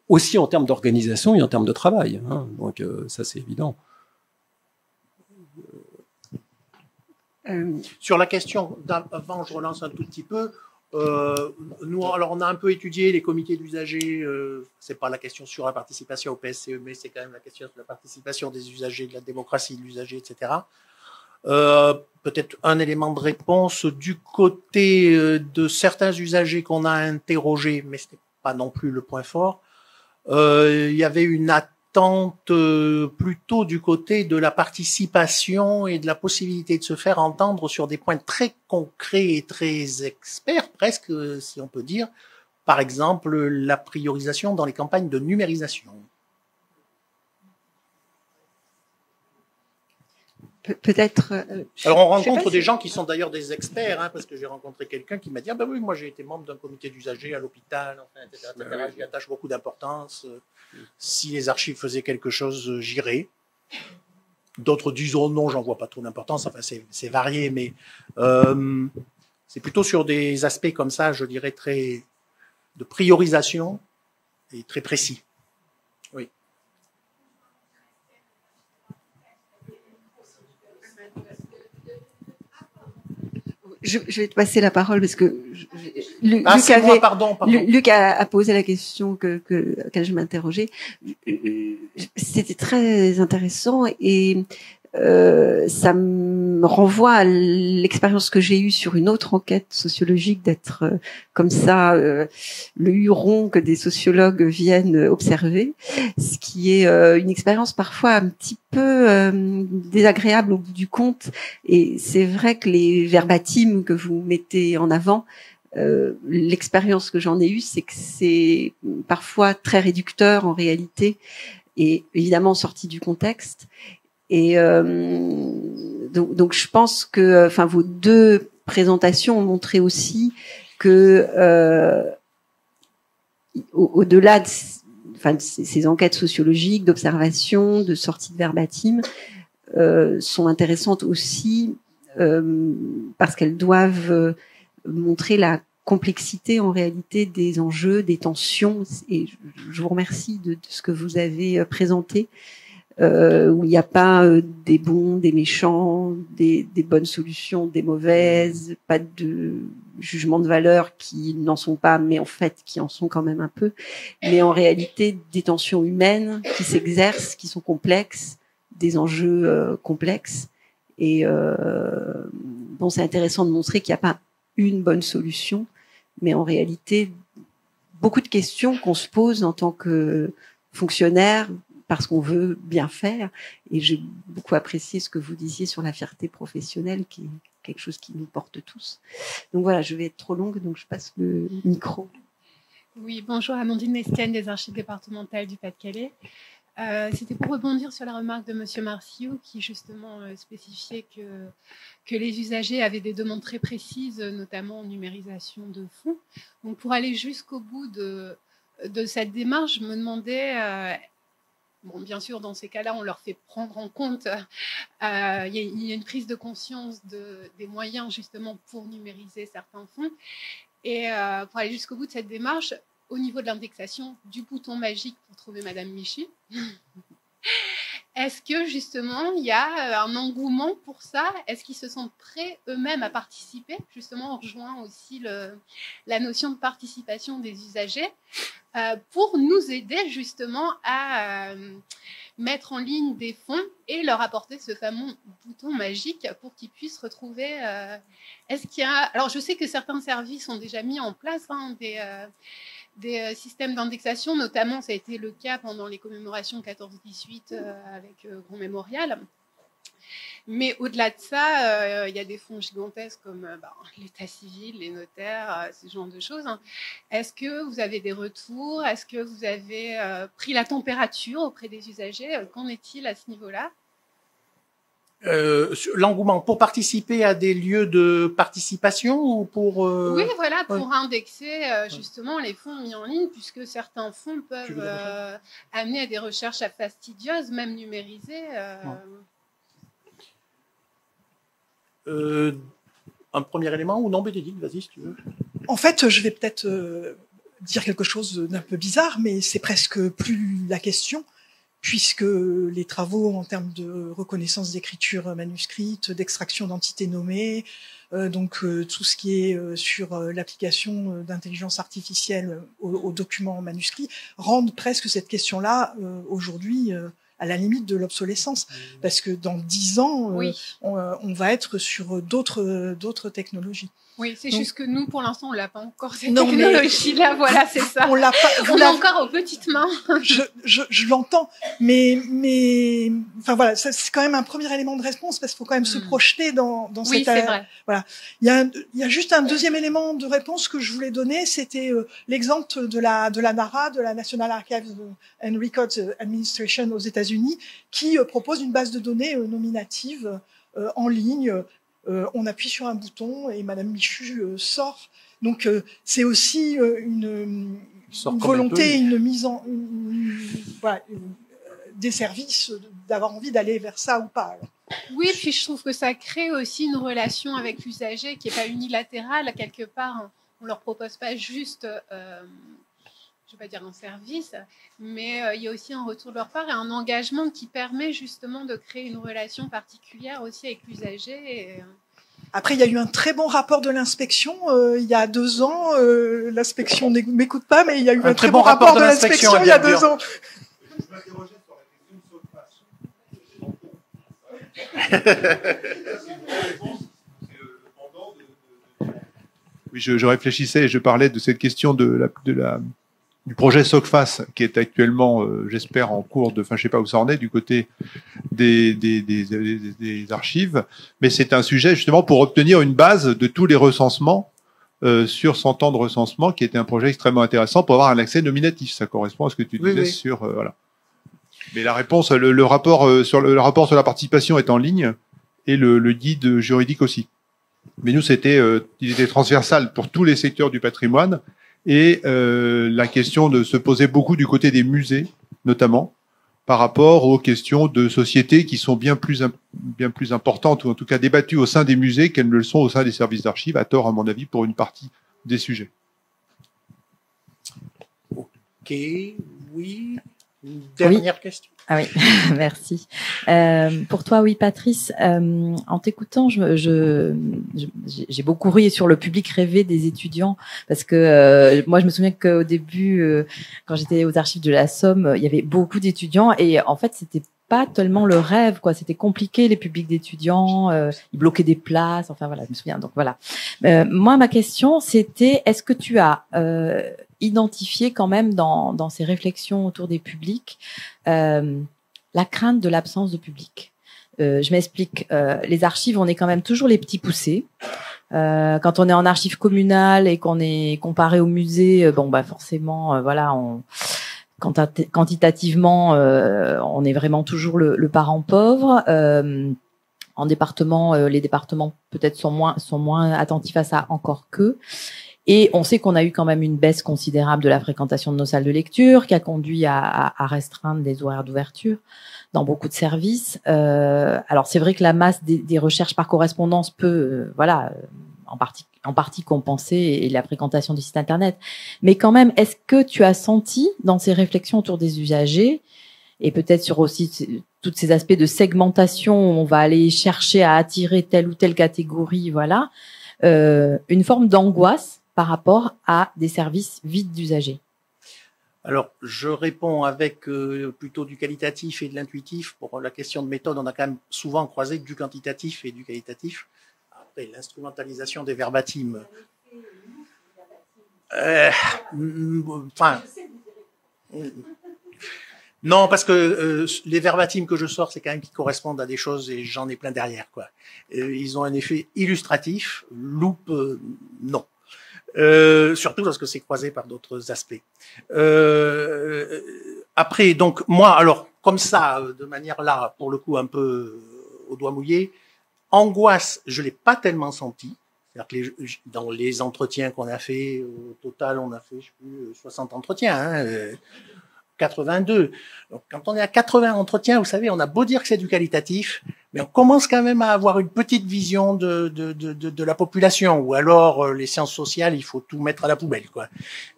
aussi en termes d'organisation et en termes de travail. Hein, donc ça, c'est évident. Sur la question, avant, je relance un tout petit peu. Nous, alors, on a un peu étudié les comités d'usagers. C'est pas la question sur la participation au PSCE, mais c'est quand même la question de la participation des usagers, de la démocratie de l'usager, etc. Peut-être un élément de réponse du côté de certains usagers qu'on a interrogés, mais ce n'est pas non plus le point fort. Il y avait une attente plutôt du côté de la participation et de la possibilité de se faire entendre sur des points très concrets et très experts, presque, si on peut dire. Par exemple, la priorisation dans les campagnes de numérisation. Peut-être. Alors, on rencontre des gens qui sont d'ailleurs des experts, hein, parce que j'ai rencontré quelqu'un qui m'a dit « Ah ben oui, moi j'ai été membre d'un comité d'usagers à l'hôpital, enfin, etc. etc. J'y attache beaucoup d'importance. Si les archives faisaient quelque chose, j'irais. » D'autres disent « Oh non, j'en vois pas trop d'importance. » Enfin, c'est varié, mais c'est plutôt sur des aspects comme ça, je dirais, très de priorisation et très précis. Oui. Je vais te passer la parole parce que Luc a posé la question auquel je m'interrogeais. C'était très intéressant et ça me renvoie à l'expérience que j'ai eue sur une autre enquête sociologique d'être comme ça le huron que des sociologues viennent observer, ce qui est une expérience parfois un petit peu désagréable au bout du compte. Et c'est vrai que les verbatims que vous mettez en avant, l'expérience que j'en ai eue, c'est que c'est parfois très réducteur en réalité et évidemment sorti du contexte. Et donc je pense que, enfin, vos deux présentations ont montré aussi que au-delà de, enfin, ces enquêtes sociologiques, d'observation, de sortie de verbatim, sont intéressantes aussi parce qu'elles doivent montrer la complexité en réalité des enjeux, des tensions. Et je vous remercie de ce que vous avez présenté. Où il n'y a pas des bons, des méchants, des bonnes solutions, des mauvaises, pas de jugement de valeur qui n'en sont pas, mais en fait qui en sont quand même un peu. Mais en réalité, des tensions humaines qui s'exercent, qui sont complexes, des enjeux complexes. Et bon, c'est intéressant de montrer qu'il n'y a pas une bonne solution, mais en réalité, beaucoup de questions qu'on se pose en tant que fonctionnaire, parce qu'on veut bien faire. Et j'ai beaucoup apprécié ce que vous disiez sur la fierté professionnelle, qui est quelque chose qui nous porte tous. Donc voilà, je vais être trop longue, donc je passe le micro. Oui, bonjour, Amandine Mestienne des Archives départementales du Pas-de-Calais. C'était pour rebondir sur la remarque de Monsieur Marciou, qui justement spécifiait que les usagers avaient des demandes très précises, notamment en numérisation de fonds. Donc pour aller jusqu'au bout de cette démarche, je me demandais... Bon, bien sûr, dans ces cas-là, on leur fait prendre en compte. Il y a une prise de conscience des moyens justement pour numériser certains fonds. Et pour aller jusqu'au bout de cette démarche, au niveau de l'indexation du bouton magique pour trouver Madame Michi, est-ce que justement il y a un engouement pour ça? Est-ce qu'ils se sentent prêts eux-mêmes à participer? Justement, on rejoint aussi la notion de participation des usagers pour nous aider justement à mettre en ligne des fonds et leur apporter ce fameux bouton magique pour qu'ils puissent retrouver. Est-ce qu'il y a... Alors, je sais que certains services ont déjà mis en place des systèmes d'indexation, notamment ça a été le cas pendant les commémorations 14-18 avec Grand Mémorial. Mais au-delà de ça, il y a des fonds gigantesques comme l'état civil, les notaires, ce genre de choses. Est-ce que vous avez des retours? Est-ce que vous avez pris la température auprès des usagers? Qu'en est-il à ce niveau-là? L'engouement pour participer à des lieux de participation ou pour oui, voilà, pour ouais. indexer justement les fonds mis en ligne, puisque certains fonds peuvent amener à des recherches fastidieuses, même numérisées. Un premier élément ou non, Bénédicte, vas-y si tu veux. En fait, je vais peut-être dire quelque chose d'un peu bizarre, mais c'est presque plus la question, puisque les travaux en termes de reconnaissance d'écriture manuscrite, d'extraction d'entités nommées, donc tout ce qui est sur l'application d'intelligence artificielle aux documents manuscrits, rendent presque cette question-là aujourd'hui à la limite de l'obsolescence, parce que dans 10 ans, oui. on va être sur d'autres technologies. Oui, c'est juste que nous, pour l'instant, on l'a pas encore cette non, technologie-là. Voilà, c'est ça. On l'a pas. On est encore aux petites mains. Je l'entends, mais enfin voilà, c'est quand même un premier élément de réponse parce qu'il faut quand même se projeter dans oui, cette. Oui, c'est vrai. Voilà. Il y a juste un deuxième élément de réponse que je voulais donner, c'était l'exemple de la NARA, de la National Archives and Records Administration aux États-Unis, qui propose une base de données nominative en ligne. On appuie sur un bouton et Madame Michu sort. Donc c'est aussi une volonté, une mise en voilà, des services d'avoir envie d'aller vers ça ou pas. Alors. Oui, puis je trouve que ça crée aussi une relation avec l'usager qui n'est pas unilatérale. Quelque part, on ne leur propose pas juste, je ne vais pas dire un service, mais il y a aussi un retour de leur part et un engagement qui permet justement de créer une relation particulière aussi avec l'usager. Après, il y a eu un très bon rapport de l'inspection il y a 2 ans. L'inspection ne m'écoute pas, mais il y a eu un très bon rapport de l'inspection il y a 2 ans. Je m'interrogeais sur la question de oui, je réfléchissais et je parlais de cette question du projet SOCFAS qui est actuellement, j'espère, en cours de, enfin, je sais pas où ça en est, du côté des archives, mais c'est un sujet justement pour obtenir une base de tous les recensements sur 100 ans de recensement, qui était un projet extrêmement intéressant pour avoir un accès nominatif. Ça correspond à ce que tu disais sur voilà. Mais la réponse, le rapport sur la participation est en ligne et le guide juridique aussi. Mais nous, il était transversal pour tous les secteurs du patrimoine. Et la question de se poser beaucoup du côté des musées, notamment, par rapport aux questions de société qui sont bien plus importantes, ou en tout cas débattues au sein des musées qu'elles ne le sont au sein des services d'archives, à tort, à mon avis, pour une partie des sujets. Ok, oui. Une dernière question. Ah oui, merci. Pour toi, oui, Patrice, en t'écoutant, j'ai beaucoup ri sur le public rêvé des étudiants, parce que moi, je me souviens qu'au début, quand j'étais aux archives de la Somme, il y avait beaucoup d'étudiants, et en fait, c'était pas tellement le rêve, quoi. C'était compliqué, les publics d'étudiants, ils bloquaient des places, enfin voilà, je me souviens. Donc voilà. Moi, ma question, c'était, est-ce que tu as identifié quand même dans ces réflexions autour des publics la crainte de l'absence de public? Je m'explique. Les archives, on est quand même toujours les petits poussés. Quand on est en archives communales et qu'on est comparé au musée, bon bah forcément, voilà, quantitativement, on est vraiment toujours le parent pauvre. En département, les départements peut-être sont moins attentifs à ça encore qu'eux. Et on sait qu'on a eu quand même une baisse considérable de la fréquentation de nos salles de lecture, qui a conduit à restreindre les horaires d'ouverture dans beaucoup de services. Alors c'est vrai que la masse des recherches par correspondance peut, en partie compenser et la fréquentation du site internet. Mais quand même, est-ce que tu as senti dans ces réflexions autour des usagers, et peut-être sur aussi tous ces aspects de segmentation où on va aller chercher à attirer telle ou telle catégorie, voilà, une forme d'angoisse par rapport à des services vides d'usagers? Alors, je réponds avec plutôt du qualitatif et de l'intuitif. Pour la question de méthode, on a quand même souvent croisé du quantitatif et du qualitatif. Après, l'instrumentalisation des verbatims. Enfin, Non, parce que les verbatims que je sors, c'est quand même qui correspondent à des choses et j'en ai plein derrière, quoi. Ils ont un effet illustratif. Loupe, non. Surtout lorsque c'est croisé par d'autres aspects. Après, donc moi, alors comme ça, de manière là, pour le coup, un peu au doigt mouillé, angoisse, je l'ai pas tellement senti. C'est-à-dire que dans les entretiens qu'on a fait, au total, on a fait, je sais plus, 60 entretiens, hein, 82. Donc, quand on est à 80 entretiens, vous savez, on a beau dire que c'est du qualitatif, mais on commence quand même à avoir une petite vision de la population. Ou alors, les sciences sociales, il faut tout mettre à la poubelle, quoi.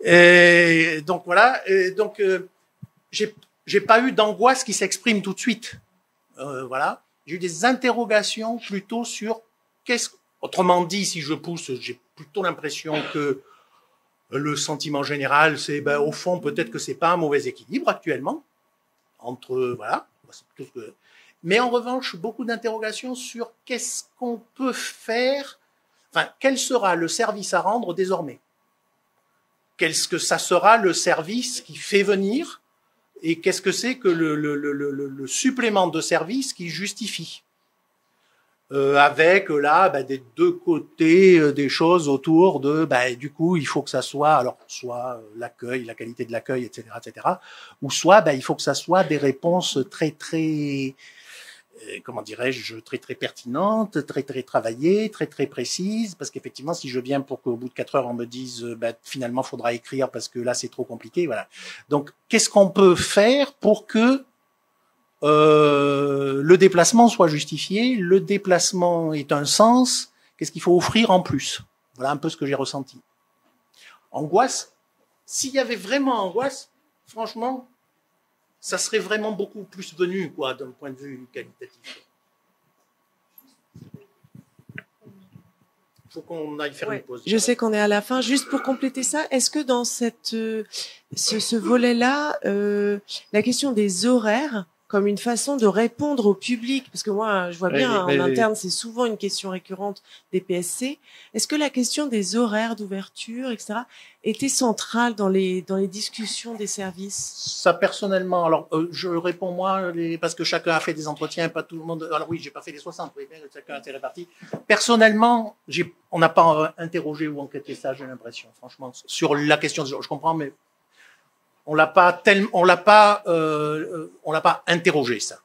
Et donc voilà. Et donc, j'ai pas eu d'angoisse qui s'exprime tout de suite. Voilà. J'ai eu des interrogations plutôt sur autrement dit, si je pousse, j'ai plutôt l'impression que le sentiment général, c'est, ben, au fond, peut-être que c'est pas un mauvais équilibre actuellement entre, voilà. Mais en revanche, beaucoup d'interrogations sur qu'est-ce qu'on peut faire, enfin, quel sera le service à rendre désormais? Qu'est-ce que ça sera le service qui fait venir? Et qu'est-ce que c'est que le supplément de service qui justifie? Avec là des deux côtés des choses autour de du coup il faut que ça soit alors soit l'accueil, la qualité de l'accueil, etc., ou soit il faut que ça soit des réponses très comment dirais-je, très pertinentes, très travaillées, très précises, parce qu'effectivement si je viens pour qu'au bout de 4 heures on me dise finalement faudra écrire parce que là c'est trop compliqué, voilà. Donc qu'est-ce qu'on peut faire pour que le déplacement soit justifié, le déplacement ait un sens, qu'est-ce qu'il faut offrir en plus? Voilà un peu ce que j'ai ressenti. Angoisse, s'il y avait vraiment angoisse, franchement, ça serait vraiment beaucoup plus venu, quoi, d'un point de vue qualitatif. Il faut qu'on aille faire une pause. Je sais qu'on est à la fin. Juste pour compléter ça, est-ce que dans ce volet-là, la question des horaires, comme une façon de répondre au public, parce que moi, je vois bien en interne, c'est souvent une question récurrente des PSC. Est-ce que la question des horaires d'ouverture, etc., était centrale dans les discussions des services? Ça, personnellement, alors je réponds moi, parce que chacun a fait des entretiens, pas tout le monde. Alors oui, j'ai pas fait les 60, oui, mais chacun a été réparti. Personnellement, on n'a pas interrogé ou enquêté ça, j'ai l'impression, franchement, sur la question. Je comprends, mais on l'a pas interrogé ça.